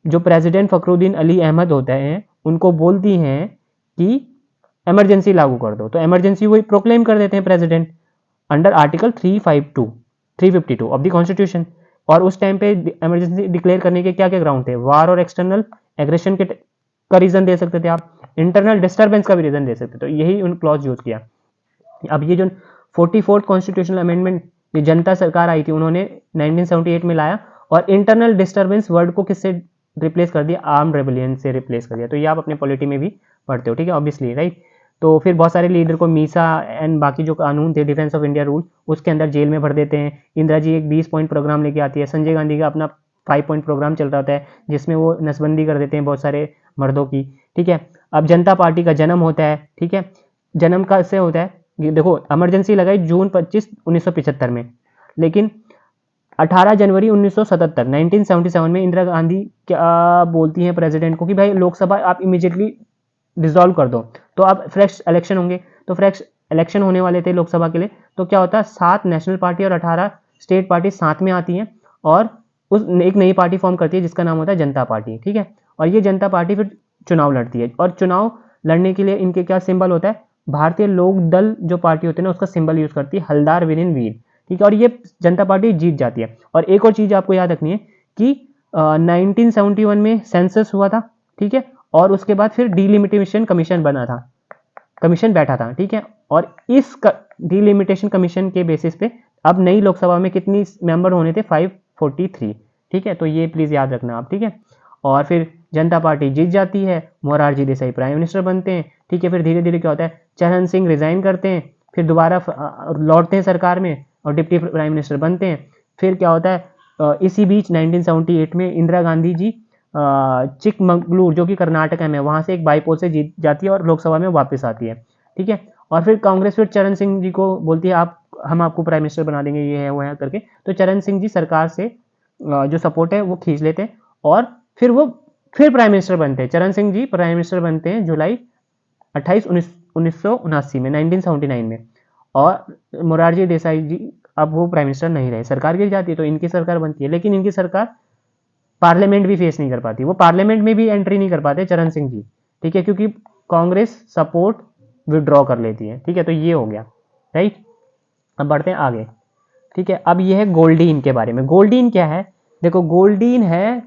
जो प्रेसिडेंट फखरुद्दीन अली अहमद होते हैं उनको बोलती हैं कि इमरजेंसी लागू कर दो। तो इमरजेंसी वही प्रोक्लेम कर देते हैं president under article 352 of the constitution. और उस टाइम पे इमरजेंसी डिक्लेयर करने के क्या क्या ग्राउंड थे, वार और एक्सटर्नल एग्रेशन के का रीजन दे सकते थे आप, इंटरनल डिस्टर्बेंस का भी रीजन दे सकते थे, तो यही उन क्लॉज यूज किया। अब ये जो 44th कॉन्स्टिट्यूशनल अमेंडमेंट ये जनता सरकार आई थी उन्होंने 1978 में लाया, और इंटरनल डिस्टर्बेंस वर्ड को किससे रिप्लेस कर दिया, आर्म रेबेलियन से रिप्लेस कर दिया। तो ये आप अपने पॉलिटी में भी पढ़ते हो, ठीक है, ऑब्वियसली, राइट। तो फिर बहुत सारे लीडर को मीसा एंड बाकी जो कानून थे डिफेंस ऑफ इंडिया रूल उसके अंदर जेल में भर देते हैं। इंदिरा जी एक 20 पॉइंट प्रोग्राम लेके आती है, संजय गांधी का अपना 5 पॉइंट प्रोग्राम चल रहा होता है जिसमें वो नसबंदी कर देते हैं बहुत सारे मर्दों की, ठीक है। अब जनता पार्टी का जन्म होता है, ठीक है, जन्म का से होता है, ये देखो इमरजेंसी लगाई जून 25 1975 में, लेकिन 18 जनवरी 1977 1977 में इंदिरा गांधी क्या बोलती हैं प्रेसिडेंट को कि भाई लोकसभा आप इमीडिएटली डिसॉल्व कर दो। तो अब फ्रेश इलेक्शन होंगे, तो फ्रेश इलेक्शन होने वाले थे लोकसभा के लिए। तो क्या होता है, 7 नेशनल पार्टी और 18 स्टेट पार्टी साथ में आती हैं और उस एक नई पार्टी फॉर्म करती है जिसका नाम होता है जनता पार्टी, ठीक है। और ये जनता पार्टी फिर चुनाव लड़ती है, और चुनाव लड़ने के लिए इनके क्या सिंबल होता है, भारतीय लोक दल जो पार्टी होती है ना उसका सिंबल यूज करती है हलदार विरिन वीर, ठीक है। और ये जनता पार्टी जीत जाती है। और एक और चीज आपको याद रखनी है कि 1971 में सेंसस हुआ था, ठीक है, और उसके बाद फिर डिलिमिटेशन कमीशन बना था, कमीशन बैठा था, ठीक है। और इस डिलिमिटेशन कमीशन के बेसिस पे अब नई लोकसभा में कितनी मेंबर होने थे, 543, ठीक है। तो ये प्लीज याद रखना आप, ठीक है। और फिर जनता पार्टी जीत जाती है, मोरारजी देसाई प्राइम मिनिस्टर बनते हैं, ठीक है। फिर धीरे धीरे क्या होता है, चरण सिंह रिजाइन करते हैं, फिर दोबारा लौटते हैं सरकार में और डिप्टी प्राइम मिनिस्टर बनते हैं। फिर क्या होता है, इसी बीच 1978 में इंदिरा गांधी जी चिकमंगलूर जो कि कर्नाटक में, वहां से एक बाईपोल से जीत जाती है और लोकसभा में वापस आती है, ठीक है। और फिर कांग्रेस फिर चरण सिंह जी को बोलती है आप हम आपको प्राइम मिनिस्टर बना देंगे, ये है वो है करके। तो चरण सिंह जी सरकार से जो सपोर्ट है वो खींच लेते हैं और फिर वो फिर प्राइम मिनिस्टर बनते हैं। चरण सिंह जी प्राइम मिनिस्टर बनते हैं जुलाई 28 1979 में 1979 में। और मोरारजी देसाई जी अब वो प्राइम मिनिस्टर नहीं रहे, सरकार गिर जाती है, तो इनकी सरकार बनती है, लेकिन इनकी सरकार पार्लियामेंट भी फेस नहीं कर पाती, वो पार्लियामेंट में भी एंट्री नहीं कर पाते चरण सिंह जी, ठीक है, क्योंकि कांग्रेस सपोर्ट विड्रॉ कर लेती है, ठीक है। तो ये हो गया, राइट। अब बढ़ते हैं आगे, ठीक है। अब ये है गोल्डीन के बारे में। गोल्डीन क्या है, देखो गोल्डीन है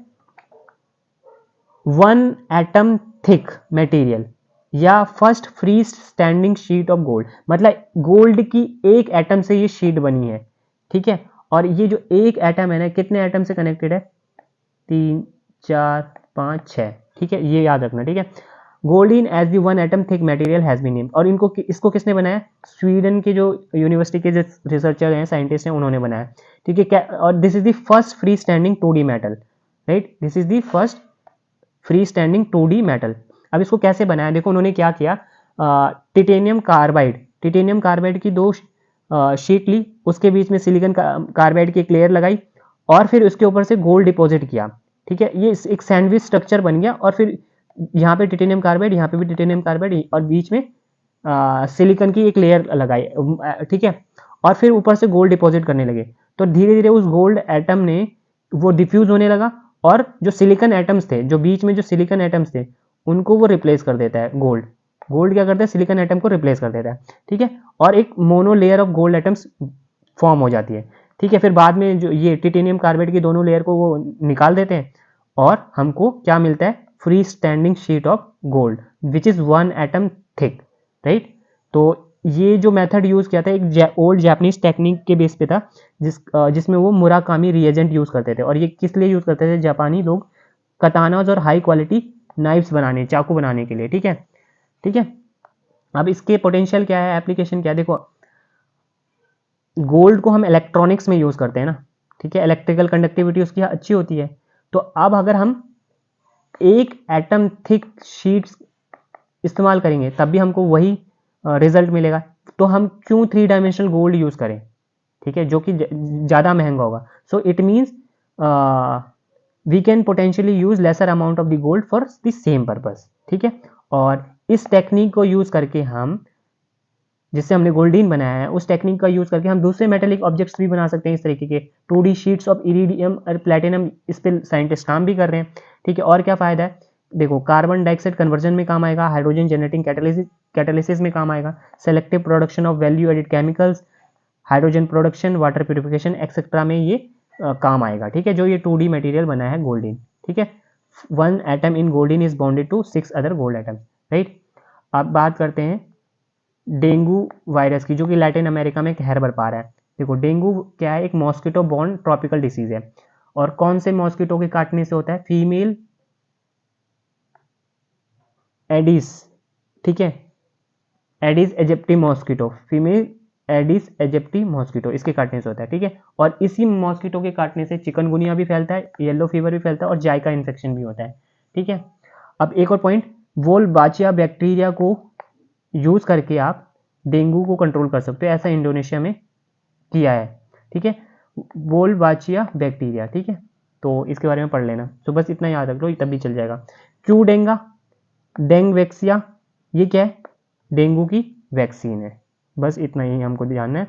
1 एटम थिक मटेरियल या first free standing sheet of gold, मतलब गोल्ड की एक एटम से ये शीट बनी है, ठीक है। और ये जो एक एटम है ना कितने एटम से कनेक्टेड है, 3 4 5 6, ठीक है, ये याद रखना, ठीक है। Goldene as the 1 atom thick material has been named, और इनको इसको किसने बनाया, स्वीडन के जो यूनिवर्सिटी के जो रिसर्चर हैं साइंटिस्ट हैं उन्होंने बनाया, ठीक है। और this is the first free standing 2D metal, right, this is the first free standing 2D metal. अब इसको कैसे बनाया, देखो उन्होंने क्या किया, टिटेनियम कार्बाइड की 2 शीट ली, उसके बीच में सिलिकॉन कार्बाइड की एक लेयर लगाई और फिर उसके ऊपर से गोल्ड डिपॉजिट किया, ठीक है। ये एक सैंडविच स्ट्रक्चर बन गया और फिर यहाँ पे टिटेनियम कार्बाइड, यहाँ पे भी टिटेनियम कार्बाइड और बीच में सिलिकॉन की एक लेयर लगाई, ठीक है, और फिर ऊपर से गोल्ड डिपॉजिट करने लगे, तो धीरे धीरे उस गोल्ड एटम ने वो डिफ्यूज होने लगा, और जो सिलिकॉन एटम्स थे, जो बीच में जो सिलिकॉन एटम्स थे, उनको वो रिप्लेस कर देता है गोल्ड। गोल्ड क्या करता है, सिलिकॉन एटम को रिप्लेस कर देता है, ठीक है, और एक mono layer of gold atoms form हो जाती है, ठीक है। फिर बाद में जो ये टिटेनियम कार्बाइड की दोनों लेयर को वो निकाल देते हैं, और हमको क्या मिलता है, free standing sheet of gold which is 1 atom thick, right. तो ये जो मेथड यूज किया था एक ओल्ड जापानीज टेक्निक के बेस पे था, जिसमें वो मुराकामी रिएजेंट यूज करते थे, और ये किस लिए यूज करते थे, जापानी लोग कतानाज और हाई क्वालिटी नाइफ्स बनाने, चाकू बनाने के लिए, ठीक है, ठीक है। अब इसके पोटेंशियल क्या है, एप्लीकेशन क्या है, देखो गोल्ड को हम इलेक्ट्रॉनिक्स में यूज करते हैं ना, ठीक है, इलेक्ट्रिकल कंडक्टिविटी उसकी अच्छी होती है, तो अब अगर हम एक एटम थिक शीट्स इस्तेमाल करेंगे तब भी हमको वही रिजल्ट मिलेगा, तो हम क्यों 3 डायमेंशनल गोल्ड यूज करें, ठीक है, जो कि ज़्यादा महंगा होगा। So it means we can potentially use lesser amount of the gold for the same purpose, ठीक है। और इस टेक्निक को यूज करके हम, जिससे हमने गोल्डीन बनाया है, उस टेक्निक का यूज करके हम दूसरे मेटेलिक ऑब्जेक्ट्स भी बना सकते हैं, इस तरीके के 2D शीट्स ऑफ इरिडियम और प्लेटिनम, इस पर साइंटिस्ट काम भी कर रहे हैं, ठीक है। और क्या फायदा है, देखो कार्बन डाइऑक्साइड कन्वर्जन में काम आएगा, हाइड्रोजन जनरेटिंग कैटालिसिस में काम आएगा, selective production of value added chemicals, hydrogen production, water purification etcetera में ये काम आएगा, ठीक है, जो ये 2D मटेरियल बना है गोल्डीन, ठीक है। 1 atom in goldene is bonded to 6 other gold atoms, right. अब बात करते हैं डेंगू वायरस की, जो कि लैटिन अमेरिका में कहर बरपा रहा है। देखो डेंगू क्या है, एक मॉस्किटो बॉर्न ट्रॉपिकल डिसीज है, और कौन से मॉस्किटो के काटने से होता है, फीमेल एडिस, ठीक है, Aedes aegypti mosquito, female Aedes aegypti mosquito, इसके काटने से होता है, ठीक है। और इसी मॉस्किटो के काटने से चिकनगुनिया भी फैलता है, येलो फीवर भी फैलता है, और जायका इन्फेक्शन भी होता है, ठीक है। अब एक और पॉइंट, वोल्बाचिया बैक्टीरिया को यूज करके आप डेंगू को कंट्रोल कर सकते हो, ऐसा इंडोनेशिया में किया है, ठीक है, वोल्बाचिया बैक्टीरिया, ठीक है। तो इसके बारे में पढ़ लेना, तो बस इतना याद रख लो, तब भी चल जाएगा। क्यू डेंगा, डेंगवेक्सिया, ये क्या है, डेंगू की वैक्सीन है, बस इतना ही हमको जानना है,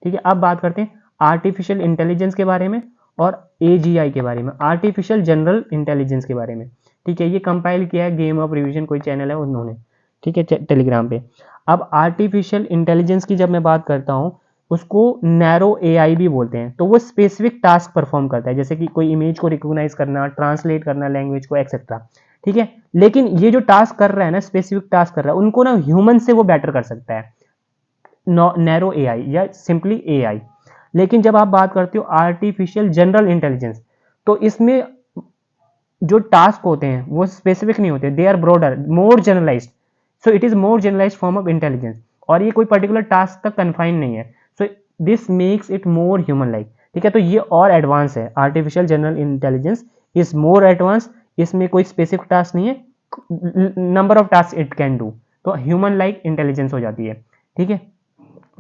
ठीक है। अब बात करते हैं आर्टिफिशियल इंटेलिजेंस के बारे में और AGI के बारे में, आर्टिफिशियल जनरल इंटेलिजेंस के बारे में, ठीक है। ये कंपाइल किया है गेम ऑफ रिवीजन, कोई चैनल है उन्होंने, ठीक है, टेलीग्राम पे। अब आर्टिफिशियल इंटेलिजेंस की जब मैं बात करता हूँ, उसको नैरो AI भी बोलते हैं, तो वो स्पेसिफिक टास्क परफॉर्म करता है, जैसे कि कोई इमेज को रिकॉग्नाइज करना, ट्रांसलेट करना लैंग्वेज को, एक्सेट्रा, ठीक है। लेकिन ये जो टास्क कर रहा है ना, स्पेसिफिक टास्क कर रहा है, उनको ना ह्यूमन से वो बेटर कर सकता है, नैरो AI या सिंपली AI। लेकिन जब आप बात करते हो आर्टिफिशियल जनरल इंटेलिजेंस, तो इसमें जो टास्क होते हैं वो स्पेसिफिक नहीं होते, they are broader, more generalized, so it is more generalized form of intelligence, और ये कोई पर्टिकुलर टास्क तक कन्फाइन नहीं है, so this makes it more human like, ठीक है। तो ये और एडवांस है, artificial general intelligence is more advance, इसमें कोई स्पेसिफिक टास्क नहीं है, number of task it can do, तो ह्यूमन लाइक इंटेलिजेंस हो जाती है, ठीक है।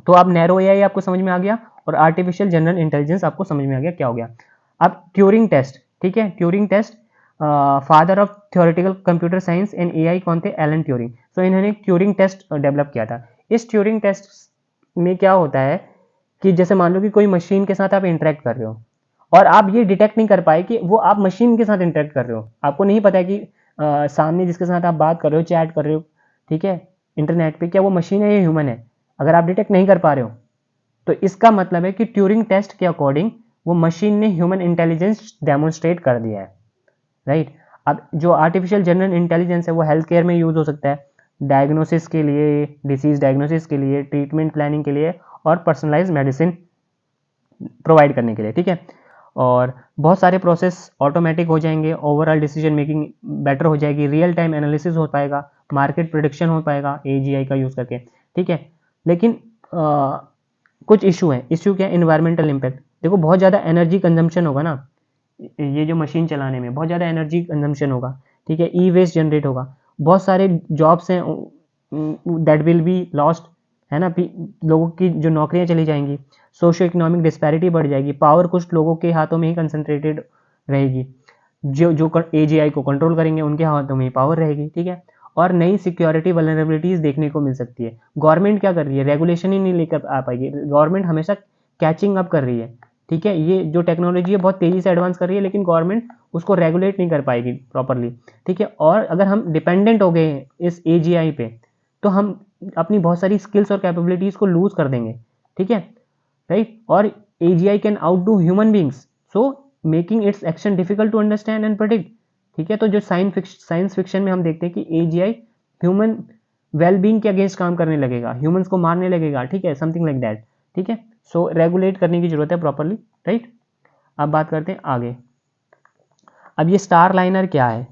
तो अब नैरो AI आपको समझ में आ गया, और आर्टिफिशियल जनरल इंटेलिजेंस आपको समझ में आ गया क्या हो गया। अब ट्यूरिंग टेस्ट, ठीक है, Turing test, father of theoretical computer science and AI कौन थे, एलन ट्यूरिंग। सो इन्होंने ट्यूरिंग टेस्ट डेवलप किया था। इस ट्यूरिंग टेस्ट में क्या होता है कि जैसे मान लो कि कोई मशीन के साथ आप इंटरेक्ट कर रहे हो, और आप ये डिटेक्ट नहीं कर पाए कि वो आप मशीन के साथ इंटरेक्ट कर रहे हो, आपको नहीं पता है कि सामने जिसके साथ आप बात कर रहे हो, चैट कर रहे हो, ठीक है, इंटरनेट पे, क्या वो मशीन है या ह्यूमन है, अगर आप डिटेक्ट नहीं कर पा रहे हो, तो इसका मतलब है कि ट्यूरिंग टेस्ट के अकॉर्डिंग वो मशीन ने ह्यूमन इंटेलिजेंस डेमोन्स्ट्रेट कर दिया है, राइट। अब जो आर्टिफिशियल जनरल इंटेलिजेंस है वो हेल्थ केयर में यूज हो सकता है, डायग्नोसिस के लिए, डिसीज डायग्नोसिस के लिए, ट्रीटमेंट प्लानिंग के लिए, और पर्सनलाइज मेडिसिन प्रोवाइड करने के लिए, ठीक है। और बहुत सारे प्रोसेस ऑटोमेटिक हो जाएंगे, ओवरऑल डिसीजन मेकिंग बेटर हो जाएगी, रियल टाइम एनालिसिस हो पाएगा, मार्केट प्रिडिक्शन हो पाएगा AGI का यूज़ करके, ठीक है। लेकिन कुछ इशू है, इशू क्या है, इन्वायरमेंटल इम्पैक्ट। देखो बहुत ज़्यादा एनर्जी कंजम्पशन होगा ना, ये जो मशीन चलाने में बहुत ज़्यादा एनर्जी कंजम्पशन होगा, ठीक है, ई वेस्ट जनरेट होगा, बहुत सारे जॉब्स हैं दैट विल बी लॉस्ट, है ना, लोगों की जो नौकरियां चली जाएंगी, सोशो इकोनॉमिक डिस्पैरिटी बढ़ जाएगी, पावर कुछ लोगों के हाथों में ही कंसंट्रेटेड रहेगी, जो जो AGI को कंट्रोल करेंगे उनके हाथों में ही पावर रहेगी, ठीक है। और नई सिक्योरिटी वल्नरेबिलिटीज़ देखने को मिल सकती है। गवर्नमेंट क्या कर रही है, रेगुलेशन ही नहीं लेकर आ पाएगी, गवर्नमेंट हमेशा कैचिंग अप कर रही है, ठीक है। ये जो टेक्नोलॉजी है बहुत तेज़ी से एडवांस कर रही है, लेकिन गवर्नमेंट उसको रेगुलेट नहीं कर पाएगी प्रॉपरली, ठीक है। और अगर हम डिपेंडेंट हो गए हैं इस AGI पे, तो हम अपनी बहुत सारी स्किल्स और कैपेबिलिटीज़ को लूज़ कर देंगे, ठीक है, राइट। और AGI can out do human beings, so making its action difficult to understand and predict, ठीक है। तो जो साइंस फिक्शन में हम देखते हैं कि AGI ह्यूमन वेलबींग के अगेंस्ट काम करने लगेगा, ह्यूमंस को मारने लगेगा, ठीक है, समथिंग लाइक दैट, ठीक है। सो रेगुलेट करने की जरूरत है प्रॉपरली, राइट। अब बात करते हैं आगे। अब ये स्टार लाइनर क्या है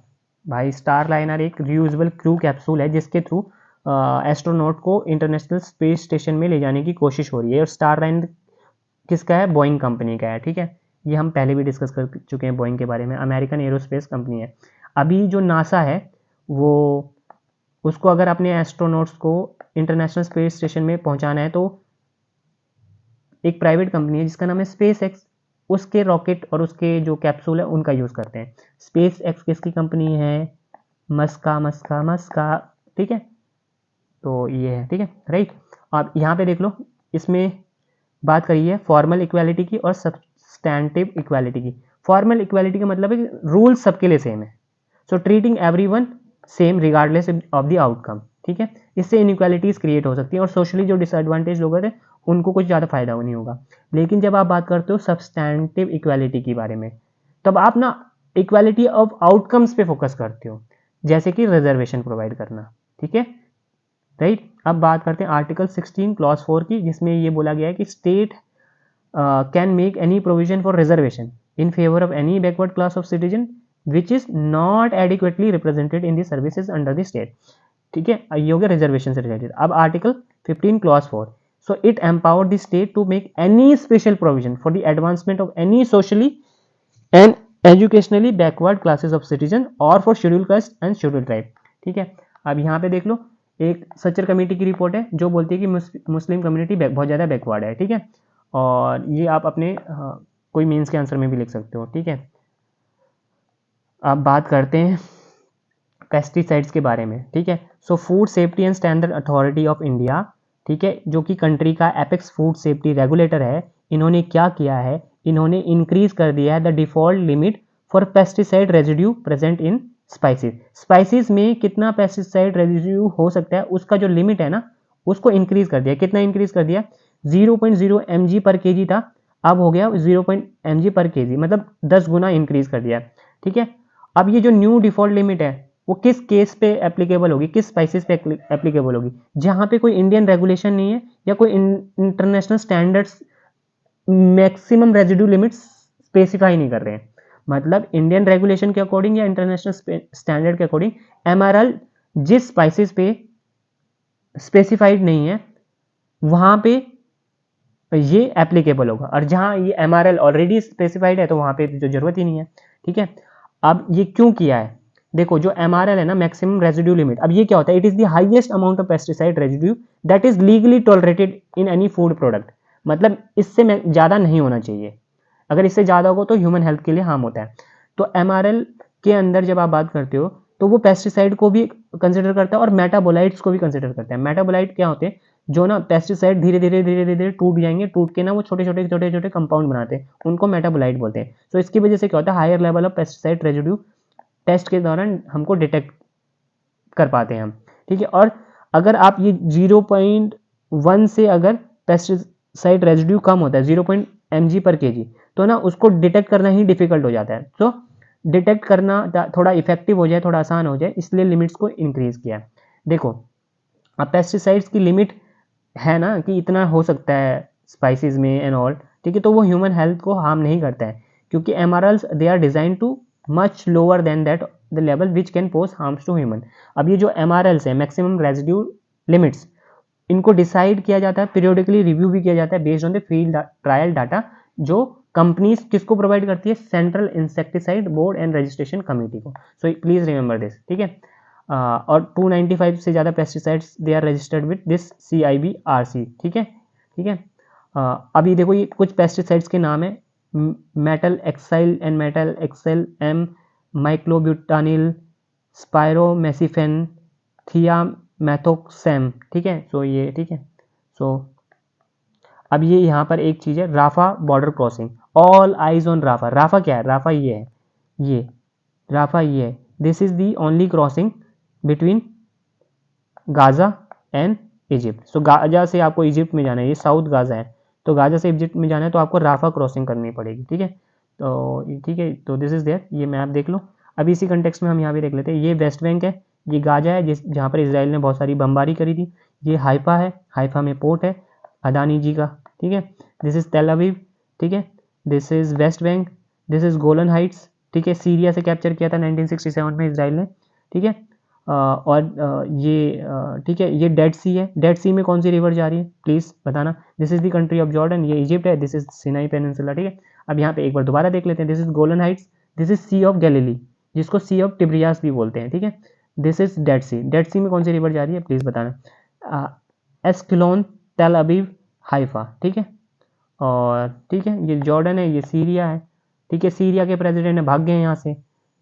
भाई? स्टार लाइनर एक रियूजेबल क्रू कैप्सूल है जिसके थ्रू एस्ट्रोनॉट को इंटरनेशनल स्पेस स्टेशन में ले जाने की कोशिश हो रही है। और स्टार लाइनर किसका है? बोइंग कंपनी का है, ठीक है। ये हम पहले भी डिस्कस कर चुके हैं बोइंग के बारे में, अमेरिकन एरोस्पेस कंपनी है। अभी जो नासा है वो, उसको अगर अपने एस्ट्रोनॉट्स को इंटरनेशनल स्पेस स्टेशन में पहुंचाना है तो एक प्राइवेट कंपनी है जिसका नाम है स्पेस एक्स, उसके रॉकेट और उसके जो कैप्सूल है उनका यूज़ करते हैं। स्पेस एक्स किसकी कंपनी है? मस्का, ठीक है। तो ये है, ठीक है, राइट। अब यहाँ पे देख लो, इसमें बात करी है फॉर्मल इक्वालिटी की और सब्सटैंटिव इक्वालिटी की। फॉर्मल इक्वालिटी का मतलब है कि रूल्स सबके लिए सेम है, so treating everyone same regardless of the outcome, ठीक है। इससे इनइक्वालिटीज़ क्रिएट हो सकती हैं और सोशली जो डिसएडवांटेज लोग हैं उनको कुछ ज़्यादा फायदा नहीं होगा। लेकिन जब आप बात करते हो सब्सटैंटिव इक्वालिटी के बारे में, तब आप ना इक्वालिटी ऑफ आउटकम्स पे फोकस करते हो, जैसे कि रिजर्वेशन प्रोवाइड करना, ठीक है, राइट। अब बात करते हैं आर्टिकल 16 क्लॉज 4 की, जिसमें ये बोला गया है कि state can make any provision for reservation in favour of any backward class of citizen which is not adequately represented in the services under the state, ठीक है। ये हो गया रिजर्वेशन से रिलेटेड। अब article 15 clause 4, so it empower the state to make any special provision for the advancement of any socially and educationally backward classes of citizen और for schedule caste and schedule tribe, ठीक है। अब यहाँ पे देख लो, एक Sachar committee की report है जो बोलती है कि मुस्लिम कम्युनिटी बहुत ज़्यादा बैकवर्ड है, ठीक है। और ये आप अपने कोई मीन्स के आंसर में भी लिख सकते हो, ठीक है। अब बात करते हैं पेस्टिसाइड्स के बारे में, ठीक है। So food safety and standard authority of India, ठीक है, जो कि कंट्री का एपेक्स फूड सेफ्टी रेगुलेटर है, इन्होंने क्या किया है, इन्होंने इंक्रीज कर दिया है the default limit for pesticide residue present in spices. Spices में कितना पेस्टिसाइड रेजिड्यू हो सकता है उसका जो लिमिट है ना, उसको इंक्रीज कर दिया। कितना इंक्रीज कर दिया? 0.0 mg पर केजी था, अब हो गया 0 mg पर केजी, मतलब 10 गुना इंक्रीज कर दिया, ठीक है। अब ये जो न्यू डिफॉल्ट लिमिट है वो किस केस पे एप्लीकेबल होगी, किस स्पाइसेस पे एप्लीकेबल होगी? जहां पे कोई इंडियन रेगुलेशन नहीं है या कोई international standards maximum residue limits specify नहीं कर रहे हैं। मतलब इंडियन रेगुलेशन के अकॉर्डिंग या इंटरनेशनल स्टैंडर्ड के अकॉर्डिंग MRL जिस स्पाइसेस पे स्पेसिफाइड नहीं है वहां पे ये एप्लीकेबल होगा, और जहां ये MRL ऑलरेडी स्पेसिफाइड है तो वहां पे जो जरूरत ही नहीं है, ठीक है। अब ये क्यों किया है? देखो, जो MRL है ना, मैक्सिमम रेजिड्यू लिमिट, अब ये क्या होता है? It is the highest amount of pesticide residue that is legally tolerated in any food product. मतलब इससे ज़्यादा नहीं होना चाहिए, अगर इससे ज़्यादा होगा तो ह्यूमन हेल्थ के लिए हार्म होता है। तो MRL के अंदर जब आप बात करते हो तो वो पेस्टिसाइड को भी कंसिडर करता है और मेटाबोलाइट्स को भी कंसिडर करता है। मेटाबोलाइट क्या होते हैं? जो ना पेस्टिसाइड धीरे धीरे टूट जाएंगे, टूट के ना वो छोटे छोटे कंपाउंड बनाते हैं, उनको मेटाबोलाइट बोलते हैं। तो इसकी वजह से क्या होता है? Higher level of pesticide residue test के दौरान हमको डिटेक्ट कर पाते हैं हम, ठीक है। और अगर आप ये 0.1 से अगर पेस्टिसाइड रेजिड्यू कम होता है 0 mg पर केजी, तो ना उसको डिटेक्ट करना ही डिफिकल्ट हो जाता है। तो डिटेक्ट करना थोड़ा इफेक्टिव हो जाए, थोड़ा आसान हो जाए, इसलिए लिमिट्स को इंक्रीज किया। देखो, अब पेस्टिसाइड्स की लिमिट है ना कि इतना हो सकता है स्पाइसेस में एंड ऑल, ठीक है। तो वो ह्यूमन हेल्थ को हार्म नहीं करता है, क्योंकि MRLs they are design to much lower than that the level which can pose harms to human. अब ये जो MRLs है, मैक्सिमम रेजिड्यू लिमिट्स, इनको डिसाइड किया जाता है, पीरियोडिकली रिव्यू भी किया जाता है based on the field trial data, जो कंपनीज किसको प्रोवाइड करती है? Central insecticide board and registration committee को। सो प्लीज रिमेंबर दिस, ठीक है। और 295 से ज़्यादा pesticides they are registered with this CIBRC, ठीक है, ठीक है। अभी देखो, ये कुछ पेस्टिसाइड्स के नाम है: metalaxyl and metalaxyl M, myclobutanil, spiromesifen, thiamethoxam, ठीक है। सो ये ठीक है। सो अब ये यहाँ पर एक चीज़ है, Rafah border crossing, all eyes on Rafah. Rafah क्या है? राफा ये है, ये राफा ये है, this is the only crossing between Gaza and Egypt. सो गाजा से आपको इजिप्ट में जाना है, ये साउथ गाजा है, तो गाजा से इजिप्ट में जाना है तो आपको राफा क्रॉसिंग करनी पड़ेगी, ठीक है। तो ठीक है, तो दिस इज देयर, ये मैप देख लो। अभी इसी कंटेक्स्ट में हम यहाँ भी देख लेते हैं, ये वेस्ट बैंक है, ये गाजा है जिस जहाँ पर इसराइल ने बहुत सारी बमबारी करी थी, ये हाइफा है, हाइफा में पोर्ट है अदानी जी का, ठीक है। दिस इज तेल अवीव, ठीक है। This is West Bank, this is Golan Heights, ठीक है, सीरिया से कैप्चर किया था 1967 में इसराइल ने, ठीक है। और ये ठीक है, ये डेड सी है, डेड सी में कौन सी रिवर जा रही है प्लीज़ बताना। This is the country of Jordan, ये इजिप्ट है, दिस इज सिनाई पेनिनसुला, ठीक है। अब यहाँ पे एक बार दोबारा देख लेते हैं, this is Golan Heights, this is Sea of Galilee जिसको सी ऑफ टिब्रियास भी बोलते हैं, ठीक है। This is Dead Sea, Dead Sea में कौन सी रिवर जा रही है प्लीज़ बताना। एस्कलोन, तेल अवीव, हाइफा, ठीक है। और ठीक है, ये जॉर्डन है, ये सीरिया है, ठीक है, सीरिया के प्रेसिडेंट ने भाग गए यहाँ से,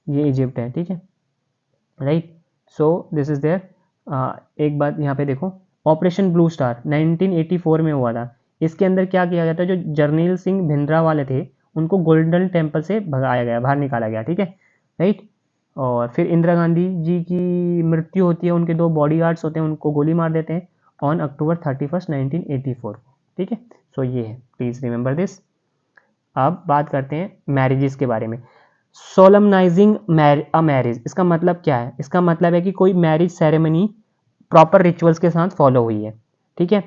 ये इजिप्ट है, ठीक है, right. So this is there. एक बात यहाँ पे देखो, ऑपरेशन ब्लू स्टार 1984 में हुआ था, इसके अंदर क्या किया गया था, जो जर्नैल सिंह भिंडरा वाले थे उनको गोल्डन टेम्पल से भगाया गया, बाहर निकाला गया, ठीक है, राइट। और फिर इंदिरा गांधी जी की मृत्यु होती है, उनके 2 बॉडीगार्ड्स होते हैं, उनको गोली मार देते हैं ऑन October 31, 1984, ठीक है। सो ये है, प्लीज़ रिमेंबर दिस। अब बात करते हैं मैरिजेस के बारे में। सोलमनाइजिंग अ मैरिज, इसका मतलब क्या है? इसका मतलब है कि कोई मैरिज सेरेमनी प्रॉपर रिचुअल्स के साथ फॉलो हुई है, ठीक है।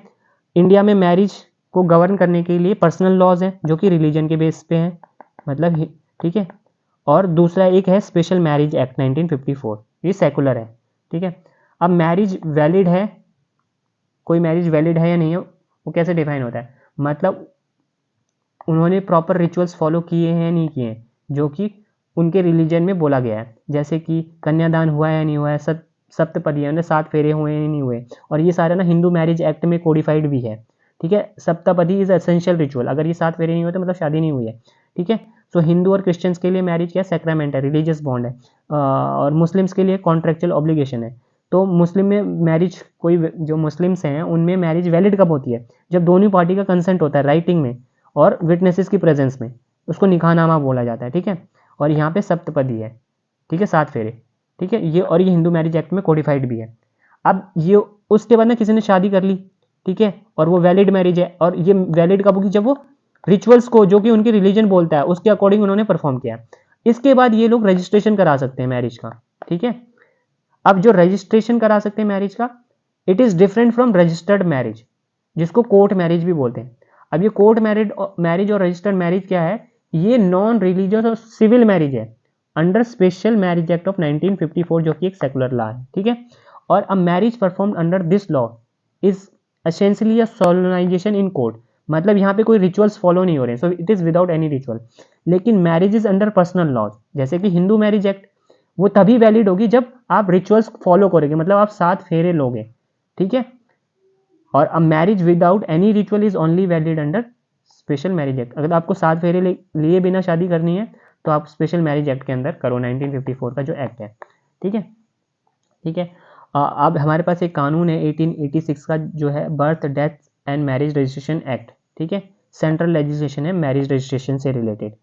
इंडिया में मैरिज को गवर्न करने के लिए पर्सनल लॉज हैं जो कि रिलीजन के बेस पे हैं, मतलब ठीक है। और दूसरा एक है स्पेशल मैरिज एक्ट 1954, ये सेकुलर है, ठीक है। अब मैरिज वैलिड है, कोई मैरिज वैलिड है या नहीं है वो कैसे डिफाइन होता है? मतलब उन्होंने प्रॉपर रिचुअल्स फॉलो किए हैं या नहीं किए हैं जो कि उनके रिलीजन में बोला गया है, जैसे कि कन्यादान हुआ है या नहीं हुआ है, सप्तपदी है, 7 फेरे हुए हैं या नहीं हुए, और ये सारा ना हिंदू मैरिज एक्ट में कोडिफाइड भी है, ठीक है। सप्तपदी इज एसेंशियल रिचुअल, अगर ये 7 फेरे नहीं हुए तो मतलब शादी नहीं हुई है, ठीक है। सो हिंदू और क्रिश्चियंस के लिए मैरिज क्या सैक्रामेंट है, रिलीजियस बॉन्ड है, और मुस्लिम्स के लिए कॉन्ट्रेक्चुअल ऑब्लिगेशन है। तो मुस्लिम में मैरिज, कोई जो मुस्लिम्स हैं उनमें मैरिज वैलिड कब होती है? जब दोनों पार्टी का कंसेंट होता है राइटिंग में और विटनेसेस की प्रेजेंस में, उसको निकाहनामा बोला जाता है, ठीक है। और यहाँ पे सप्तपदी है, ठीक है, 7 फेरे, ठीक है, ये और ये हिंदू मैरिज एक्ट में कोडिफाइड भी है। अब ये उसके बाद ना किसी ने शादी कर ली, ठीक है, और वो वैलिड मैरिज है, और ये वैलिड कब होगी? जब वो रिचुअल्स को जो कि उनकी रिलीजन बोलता है उसके अकॉर्डिंग उन्होंने परफॉर्म किया। इसके बाद ये लोग रजिस्ट्रेशन करा सकते हैं मैरिज का, ठीक है। अब जो रजिस्ट्रेशन करा सकते हैं मैरिज का, it is different from registered marriage, जिसको कोर्ट मैरिज भी बोलते हैं। अब ये कोर्ट मैरिज और रजिस्टर्ड मैरिज क्या है? ये नॉन रिलीजियस और सिविल मैरिज है under special marriage act of 1954 जो कि एक सेकुलर लॉ है, ठीक है। और a marriage perform under this law is essentially a solemnization in court, मतलब यहाँ पे कोई रिचुअल्स फॉलो नहीं हो रहे हैं, so it is without any ritual. लेकिन marriage is under personal laws, जैसे कि हिंदू मैरिज एक्ट, वो तभी वैलिड होगी जब आप रिचुअल्स फॉलो करोगे, मतलब आप 7 फेरे लोगे, ठीक है। और a marriage without any ritual is only valid under special marriage act. अगर आपको 7 फेरे लिए बिना शादी करनी है तो आप स्पेशल मैरिज एक्ट के अंदर करो, 1954 का जो एक्ट है, ठीक है, ठीक है। अब हमारे पास एक कानून है 1886 का जो है birth death and marriage registration act, ठीक है, सेंट्रल लेजिस्लेशन है मैरिज रजिस्ट्रेशन से रिलेटेड,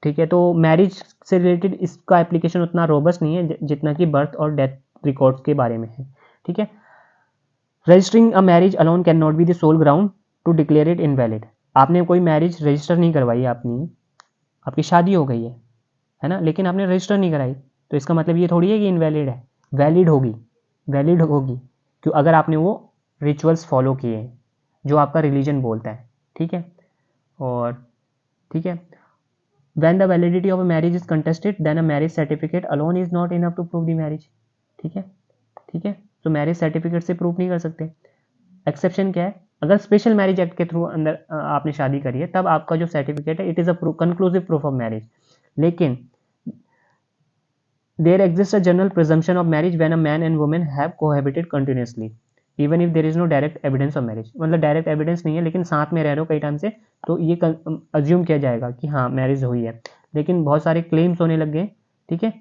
ठीक है। तो मैरिज से रिलेटेड इसका एप्लीकेशन उतना रोबस्ट नहीं है जितना कि बर्थ और डेथ रिकॉर्ड्स के बारे में है, ठीक है। Registering a marriage alone can not be the sole ground to declare it invalid. आपने कोई मैरिज रजिस्टर नहीं करवाई, आपकी शादी हो गई है ना, लेकिन आपने रजिस्टर नहीं कराई, तो इसका मतलब ये थोड़ी है कि इनवैलिड है, वैलिड होगी, वैलिड होगी क्यों? अगर आपने वो रिचुअल्स फॉलो किए हैं जो आपका रिलीजन बोलता है, ठीक है। और ठीक है, when the validity of a marriage is contested then a marriage certificate alone is not enough to prove the marriage, ठीक है, ठीक है। तो मैरिज सर्टिफिकेट से प्रूफ नहीं कर सकते। एक्सेप्शन क्या है? अगर स्पेशल मैरिज एक्ट के थ्रू अंदर आपने शादी करी है तब आपका जो सर्टिफिकेट है it is a conclusive proof of marriage. लेकिन there exist a general presumption of marriage when a man and women have cohabited continuously even if there is no direct evidence of marriage, मतलब direct evidence नहीं है लेकिन साथ में रह रहे हो कई टाइम से, तो ये अज्यूम किया जाएगा कि हाँ मैरिज हुई है। लेकिन बहुत सारे क्लेम्स होने लग गए, ठीक है।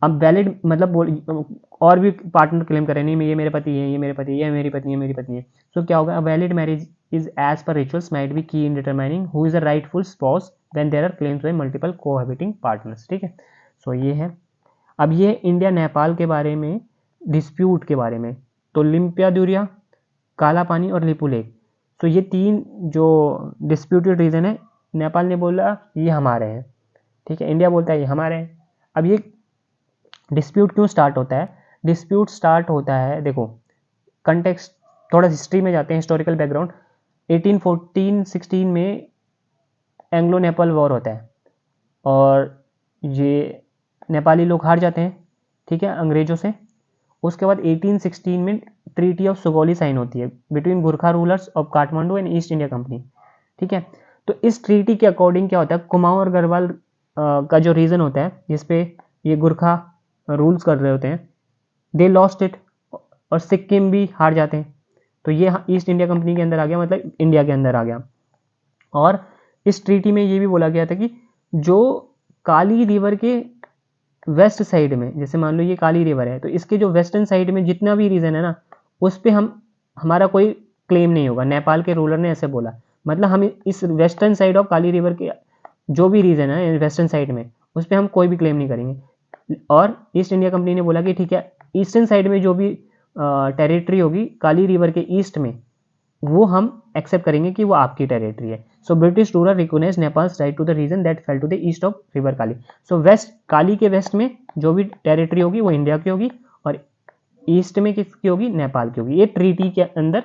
अब वैलिड मतलब और भी पार्टनर क्लेम करें नहीं ये मेरे पति है, ये मेरे पति है, ये मेरी पत्नी है, मेरी पत्नी है, सो क्या होगा, valid marriage is as per rituals might be key in determining who is a rightful spouse when there are claims by multiple cohabiting partners. ठीक है, सो ये है। अब ये इंडिया नेपाल के बारे में डिस्प्यूट के बारे में, तो लिम्पियादुरिया, काला पानी और लिपू लेक, तो ये तीन जो डिस्प्यूटेड रीजन है, नेपाल ने बोला ये हमारे हैं, ठीक है, इंडिया बोलता है ये हमारे हैं। अब ये डिस्प्यूट क्यों स्टार्ट होता है? डिस्प्यूट स्टार्ट होता है, देखो कंटेक्स्ट, थोड़ा हिस्ट्री में जाते हैं, हिस्टोरिकल बैकग्राउंड। 1814-16 में एंग्लो नेपाल वॉर होता है और ये नेपाली लोग हार जाते हैं, ठीक है, अंग्रेजों से। उसके बाद 1816 में ट्रीटी ऑफ सुगौली साइन होती है between Gurkha rulers of Kathmandu and east India company, ठीक है। तो इस ट्रीटी के अकॉर्डिंग क्या होता है, कुमाऊं और गढ़वाल का जो रीजन होता है जिसपे ये गुरखा रूल्स कर रहे होते हैं, दे लॉस्ट इट, और सिक्किम भी हार जाते हैं, तो ये ईस्ट इंडिया कंपनी के अंदर आ गया, मतलब इंडिया के अंदर आ गया। और इस ट्रीटी में ये भी बोला गया था कि जो काली रिवर के वेस्ट साइड में, जैसे मान लो ये काली रिवर है, तो इसके जो वेस्टर्न साइड में जितना भी रीजन है ना, उस पर हमारा कोई क्लेम नहीं होगा, नेपाल के रूलर ने ऐसे बोला। मतलब हम इस western side of Kali river के जो भी रीजन है वेस्टर्न साइड में, उस पर हम कोई भी क्लेम नहीं करेंगे। और ईस्ट इंडिया कंपनी ने बोला कि ठीक है, ईस्टर्न साइड में जो भी टेरिटरी होगी काली रिवर के ईस्ट में, वो हम एक्सेप्ट करेंगे कि वो आपकी टेरिटरी है। So British ruler recognize Nepal's right to the region that fell to the east of river Kali. So west, Kali के वेस्ट में जो भी टेरिटरी होगी वो इंडिया की होगी, और ईस्ट में किसकी होगी, नेपाल की होगी। ये ट्रीटी के अंदर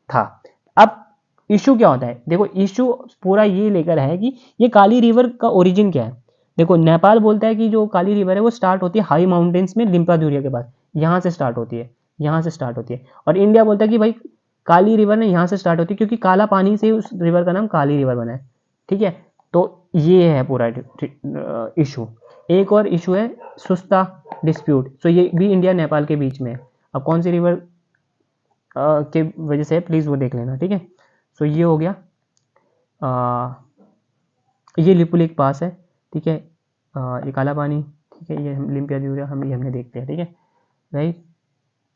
था। अब इशू क्या होता है, देखो इशू पूरा ये लेकर है कि ये काली रिवर का ओरिजिन क्या है। देखो नेपाल बोलता है कि जो काली रिवर है वो स्टार्ट होती है हाई माउंटेन्स में लिम्पादुरिया के पास, यहाँ से स्टार्ट होती है, यहाँ से स्टार्ट होती है। और इंडिया बोलता है कि भाई काली रिवर ने यहाँ से स्टार्ट होती है, क्योंकि काला पानी से उस रिवर का नाम काली रिवर बना है, ठीक है। तो ये है पूरा इशू। एक और इशू है सुस्ता डिस्प्यूट, तो ये भी इंडिया नेपाल के बीच में है। अब कौन सी रिवर के वजह से, प्लीज़ वो देख लेना, ठीक है। सो ये हो गया, ये लिपू लेक पास है, ठीक है, ये काला पानी, ठीक है, ये लिम्पियादुरिया हमने देख लिया, ठीक है, राइट।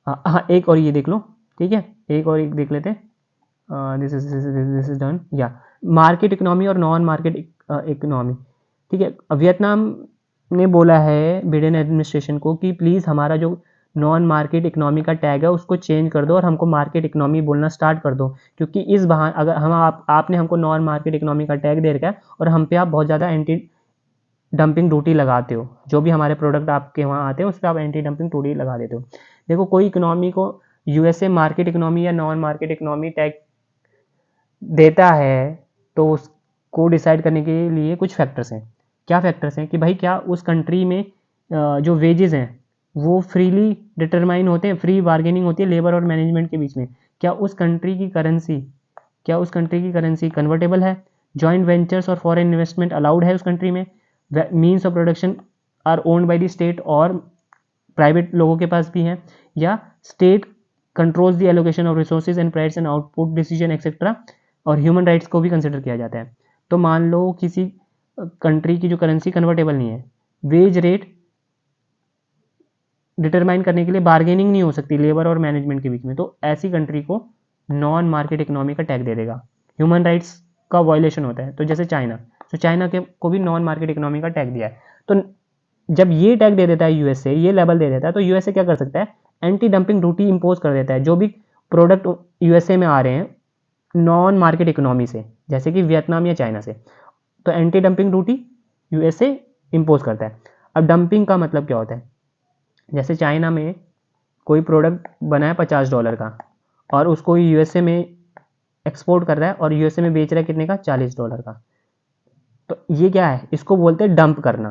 हाँ एक और ये देख लो, ठीक है, एक और एक देख लेते हैं, दिस इज डन। या मार्केट इकोनॉमी और नॉन मार्केट इकोनॉमी, ठीक है। वियतनाम ने बोला है बिडेन एडमिनिस्ट्रेशन को कि प्लीज़ हमारा जो नॉन मार्केट इकोनॉमी का टैग है उसको चेंज कर दो और हमको मार्केट इकोनॉमी बोलना स्टार्ट कर दो, क्योंकि इस बहाने अगर हम आपने हमको नॉन मार्केट इकोनॉमी का टैग दे रखा है और हम पे आप बहुत ज़्यादा एंटी डंपिंग ड्यूटी लगाते हो, जो भी हमारे प्रोडक्ट आपके वहाँ आते हैं उस पर आप एंटी डंपिंग ड्यूटी लगा देते हो। देखो कोई इकोनॉमी को यूएसए मार्केट इकोनॉमी या नॉन मार्केट इकोनॉमी टैग देता है तो उसको डिसाइड करने के लिए कुछ फैक्टर्स हैं। क्या फैक्टर्स हैं कि भाई क्या उस कंट्री में जो वेजेस हैं वो फ्रीली डिटरमाइन होते हैं, फ्री बार्गेनिंग होती है लेबर और मैनेजमेंट के बीच में, क्या उस कंट्री की करेंसी कन्वर्टेबल है, जॉइंट वेंचर्स और फॉरेन इन्वेस्टमेंट अलाउड है उस कंट्री में, means of production are owned by the state और प्राइवेट लोगों के पास भी हैं, या state controls the allocation of resources and price and output decision etcetera, और ह्यूमन राइट्स को भी कंसिडर किया जाता है। तो मान लो किसी कंट्री की जो करेंसी कन्वर्टेबल नहीं है, वेज रेट डिटरमाइन करने के लिए बार्गेनिंग नहीं हो सकती लेबर और मैनेजमेंट के बीच में, तो ऐसी कंट्री को नॉन मार्केट इकोनॉमी का टैग दे देगा। ह्यूमन राइट्स का वायलेशन होता है, तो जैसे चाइना, तो चाइना के को भी नॉन मार्केट इकोनॉमी का टैग दिया है। तो जब ये टैग दे देता है यूएसए, ये लेवल दे देता है, तो यूएसए क्या कर सकता है, एंटी डंपिंग ड्यूटी इंपोज कर देता है जो भी प्रोडक्ट यूएसए में आ रहे हैं नॉन मार्केट इकोनॉमी से, जैसे कि वियतनाम या चाइना से, तो anti dumping duty USA impose करता है। अब डंपिंग का मतलब क्या होता है, जैसे चाइना में कोई प्रोडक्ट बना है $50 का और उसको यूएसए में एक्सपोर्ट कर रहा है और यूएसए में बेच रहा है कितने का, $40 का, तो ये क्या है, इसको बोलते हैं डंप करना,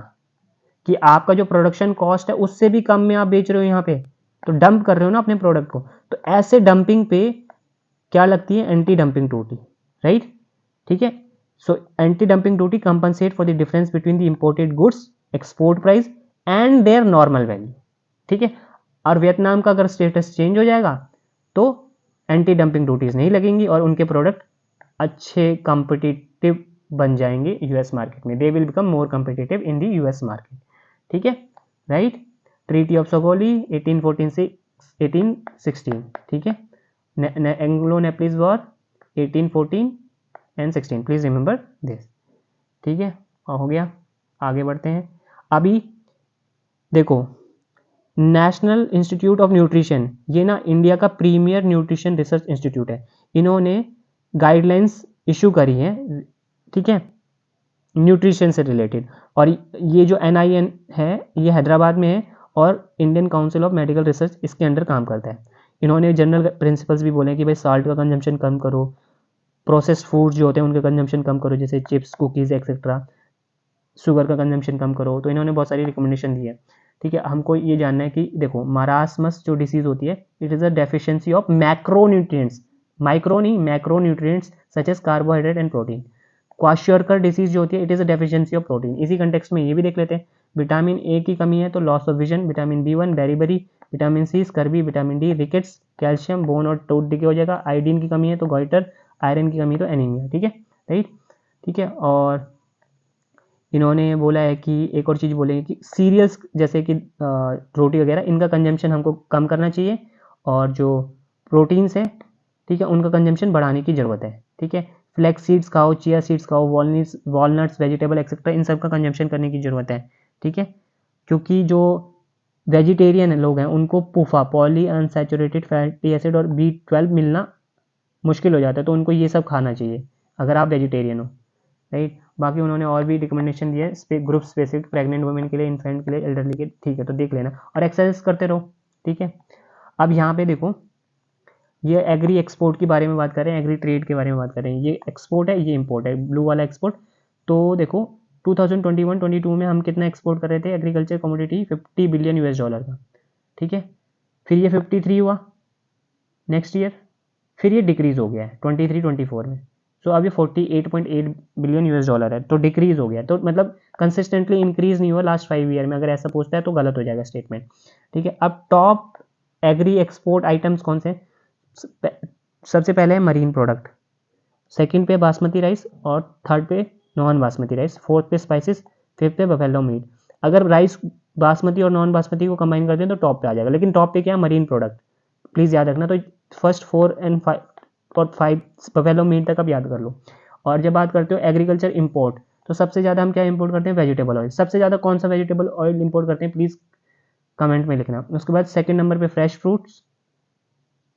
कि आपका जो प्रोडक्शन कॉस्ट है उससे भी कम में आप बेच रहे हो यहाँ पे, तो डंप कर रहे हो ना अपने प्रोडक्ट को। तो ऐसे डंपिंग पे क्या लगती है, एंटी डंपिंग ड्यूटी, राइट, ठीक है। So anti dumping duty compensate for the difference between the imported goods export price and there normal value, ठीक है। और वियतनाम का अगर स्टेटस चेंज हो जाएगा तो एंटी डंपिंग ड्यूटीज नहीं लगेंगी और उनके प्रोडक्ट अच्छे कॉम्पिटिटिव बन जाएंगे यूएस मार्केट में, they will become more competitive in the US market, ठीक है, राइट। ट्रीटी ऑफ सगोली 1814 से 1816, ठीक है। Anglo Nepalese war 1814 and 16, please remember this, ठीक है। और हो गया, आगे बढ़ते हैं। अभी देखो, नेशनल इंस्टीट्यूट ऑफ न्यूट्रिशन, ये ना इंडिया का प्रीमियर न्यूट्रिशन रिसर्च इंस्टीट्यूट है। इन्होंने गाइडलाइंस इशू करी है, ठीक है, न्यूट्रिशन से रिलेटेड। और ये जो NIN है ये हैदराबाद में है और Indian council of medical research इसके अंडर काम करता है। इन्होंने जनरल प्रिंसिपल्स भी बोले हैं कि भाई साल्ट का कंजम्पशन कम करो, प्रोसेस्ड फूड जो होते हैं उनका कंजम्पशन कम करो, जैसे चिप्स, कुकीज़ एक्सेट्रा, शुगर का कंजम्पशन कम करो। तो इन्होंने बहुत सारी रिकमेंडेशन दी है, ठीक है। हमको ये जानना है कि देखो, मारास्मस जो डिसीज़ होती है, it is a deficiency of macronutrients, micro नहीं, macronutrients such as carbohydrate and protein. Kwashiorkor disease जो होती है, it is a deficiency of protein. इसी कंटेक्स्ट में ये भी देख लेते हैं, विटामिन ए की कमी है तो loss of vision, vitamin B1 beriberi, vitamin C scurvy, vitamin D rickets, calcium bone और टूथ डिके हो जाएगा, आयोडीन की कमी है तो गॉइटर, आयरन की कमी तो एनीमिया, ठीक है, राइट, ठीक है। और इन्होंने बोला है कि एक और चीज़ बोलेंगे कि सीरियल्स जैसे कि रोटी वगैरह, इनका कंजम्पशन हमको कम करना चाहिए, और जो प्रोटीन्स है, ठीक है, उनका कंजम्पशन बढ़ाने की ज़रूरत है, ठीक है। फ्लैक्स सीड्स खाओ, चिया सीड्स खाओ, वॉलनट्स वेजिटेबल एक्सेट्रा, इन सब का कंजम्पशन करने की ज़रूरत है, ठीक है। क्योंकि जो वेजिटेरियन लोग हैं उनको पुफा, पॉली अनसैचुरेटेड फैटी एसिड और B12 मिलना मुश्किल हो जाता है, तो उनको ये सब खाना चाहिए अगर आप वेजिटेरियन हो, राइट। बाकी उन्होंने और भी रिकमेंडेशन दिया है ग्रुप स्पेसिफिक, प्रेग्नेंट वुमेन के लिए, इन्फेंट के लिए, एल्डरली के, ठीक है, तो देख लेना और एक्सरसाइज करते रहो, ठीक है। अब यहाँ पे देखो, ये एग्री एक्सपोर्ट के बारे में बात कर रहे हैं, एग्री ट्रेड के बारे में बात कर रहे हैं। ये एक्सपोर्ट है, ये इम्पोर्ट है, ब्लू वाला एक्सपोर्ट। तो देखो 2021-22 में हम कितना एक्सपोर्ट कर रहे थे एग्रीकल्चर कमोडिटी, 50 बिलियन US का, ठीक है। फिर ये 53 हुआ नेक्स्ट ईयर, फिर ये डिक्रीज हो गया है 23-24 में। सो अब ये 48.8 बिलियन US है, तो डिक्रीज हो गया। तो मतलब कंसिस्टेंटली इंक्रीज नहीं हुआ लास्ट 5 ईयर में, अगर ऐसा पूछता है तो गलत हो जाएगा स्टेटमेंट, ठीक है। अब टॉप एग्री एक्सपोर्ट आइटम्स कौन से? सबसे पहले है मरीन प्रोडक्ट, सेकंड पे बासमती राइस, और थर्ड पे नॉन बासमती राइस, फोर्थ पे स्पाइसेस, फिफ्थ पे बफेलो मीट। अगर राइस बासमती और नॉन बासमती को कंबाइन करते हैं तो टॉप पे आ जाएगा, लेकिन टॉप पे क्या? मरीन प्रोडक्ट, प्लीज़ याद रखना। तो फर्स्ट 4 एंड 5 और 5 बफेलो मीट तक आप याद कर लो। और जब बात करते हो एग्रीकल्चर इंपोर्ट, तो सबसे ज़्यादा हम क्या इंपोर्ट करते हैं? Vegetable oil. सबसे ज़्यादा कौन सा वेजिटेबल ऑयल इंपोर्ट करते हैं, प्लीज़ कमेंट में लिखना। उसके बाद सेकंड नंबर पे फ्रेश फ्रूट्स,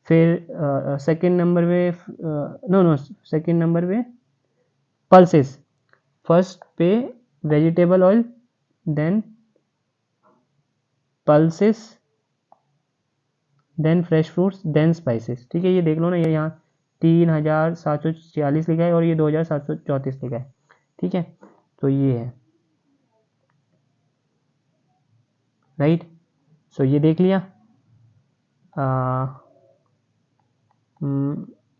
फिर सेकंड नंबर पे सेकंड नंबर पे पल्सेस, फर्स्ट पे vegetable oil, then pulses, then fresh fruits, then spices, ठीक है। ये देख लो ना, ये यहाँ 3746 लिखा है और ये 2734 लिखा है, ठीक है। तो ये है, राइट। सो ये देख लिया।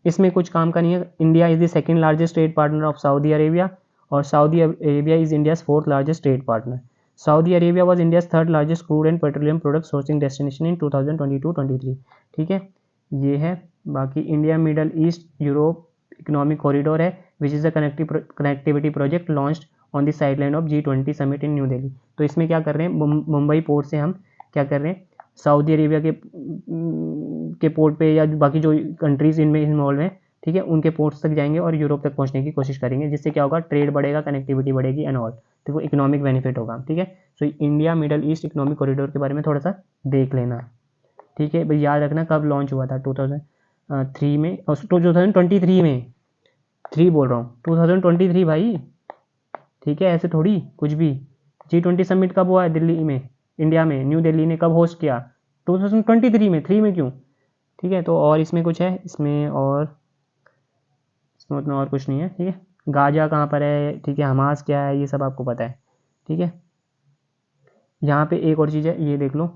इसमें कुछ काम का नहीं है। India is the second largest trade partner of Saudi Arabia, और Saudi Arabia is India's fourth largest trade partner. Saudi Arabia was India's third largest crude and petroleum product sourcing destination in 2022-23, ठीक है, ये है। बाकी India Middle East Europe economic corridor है, which is the connectivity project launched on the sideline of G20 summit in New Delhi. तो इसमें क्या कर रहे हैं, मुंबई पोर्ट से हम क्या कर रहे हैं, सऊदी अरेबिया के पोर्ट पे या बाकी जो कंट्रीज़ इनमें इन्वॉल्व हैं, ठीक है, उनके पोर्ट्स तक जाएंगे और यूरोप तक पहुंचने की कोशिश करेंगे, जिससे क्या होगा, ट्रेड बढ़ेगा, कनेक्टिविटी बढ़ेगी एंड ऑल, तो वो इकोनॉमिक बेनिफिट होगा, ठीक है। So India Middle east economic corridor के बारे में थोड़ा सा देख लेना, ठीक है भाई। याद रखना कब लॉन्च हुआ था, 2003 में, 2023 में, 3 बोल रहा हूँ, 2023 भाई, ठीक है, ऐसे थोड़ी कुछ भी। G20 समिट कब हुआ है दिल्ली में, इंडिया में, न्यू दिल्ली ने कब होस्ट किया? 2023 में, 3 में क्यों, ठीक है। तो और इसमें कुछ है, इसमें उतना और कुछ नहीं है, ठीक है। गाजा कहाँ पर है, ठीक है, हमास क्या है, ये सब आपको पता है, ठीक है। यहाँ पे एक और चीज़ है, ये देख लो,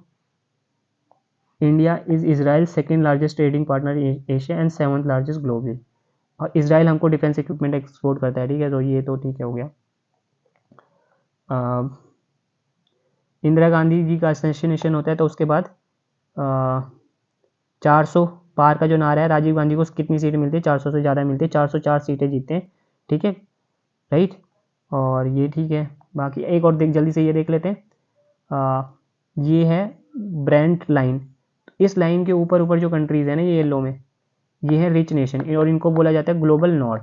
India is Israel second largest trading partner in Asia and 7th largest globally. और इसराइल हमको डिफेंस इक्विपमेंट एक्सपोर्ट करता है, ठीक है, तो ये तो ठीक है, हो गया। इंदिरा गांधी जी का असैसिनेशन होता है तो उसके बाद 400 पार का जो नारा है, राजीव गांधी को कितनी सीटें मिलती है? 400 से ज़्यादा मिलती है, 404 सीटें जीतते हैं, ठीक है, राइट। और ये ठीक है। बाकी एक और देख, जल्दी से ये देख लेते हैं, ये है ब्रेंट लाइन, इस लाइन के ऊपर ऊपर जो कंट्रीज है ना ये येलो में, ये है रिच नेशन और इनको बोला जाता है ग्लोबल नॉर्थ,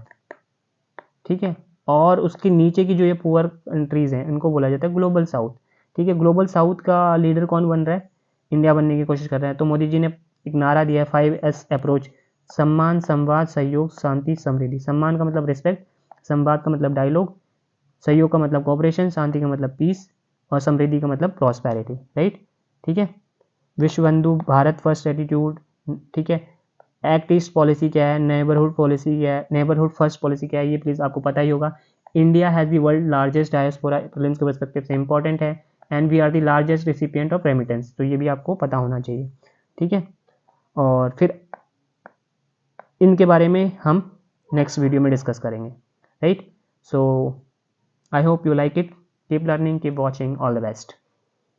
ठीक है। और उसके नीचे की जो ये पुअर कंट्रीज हैं इनको बोला जाता है ग्लोबल साउथ, ठीक है। ग्लोबल साउथ का लीडर कौन बन रहा है? इंडिया बनने की कोशिश कर रहा है। तो मोदी जी ने एक नारा दिया है 5S अप्रोच, सम्मान, संवाद, सहयोग, शांति, समृद्धि। सम्मान का मतलब रिस्पेक्ट, संवाद का मतलब डायलॉग, सहयोग का मतलब कोऑपरेशन, शांति का मतलब पीस और समृद्धि का मतलब प्रॉस्पेरिटी, राइट, ठीक है। विश्व बंधु, भारत फर्स्ट एटीट्यूड, ठीक है। एक्ट ईस्ट पॉलिसी क्या है, नेबरहुड पॉलिसी क्या है, नेबरहुड फर्स्ट पॉलिसी क्या है, ये प्लीज़ आपको पता ही होगा। India has the world largest diaspora, prelims के पर्सपेक्टिव से इंपॉर्टेंट है। And we are the largest recipient of remittance, तो ये भी आपको पता होना चाहिए, ठीक है। और फिर इनके बारे में हम नेक्स्ट वीडियो में डिस्कस करेंगे, right. So I hope you like it, keep learning, keep watching, all the best.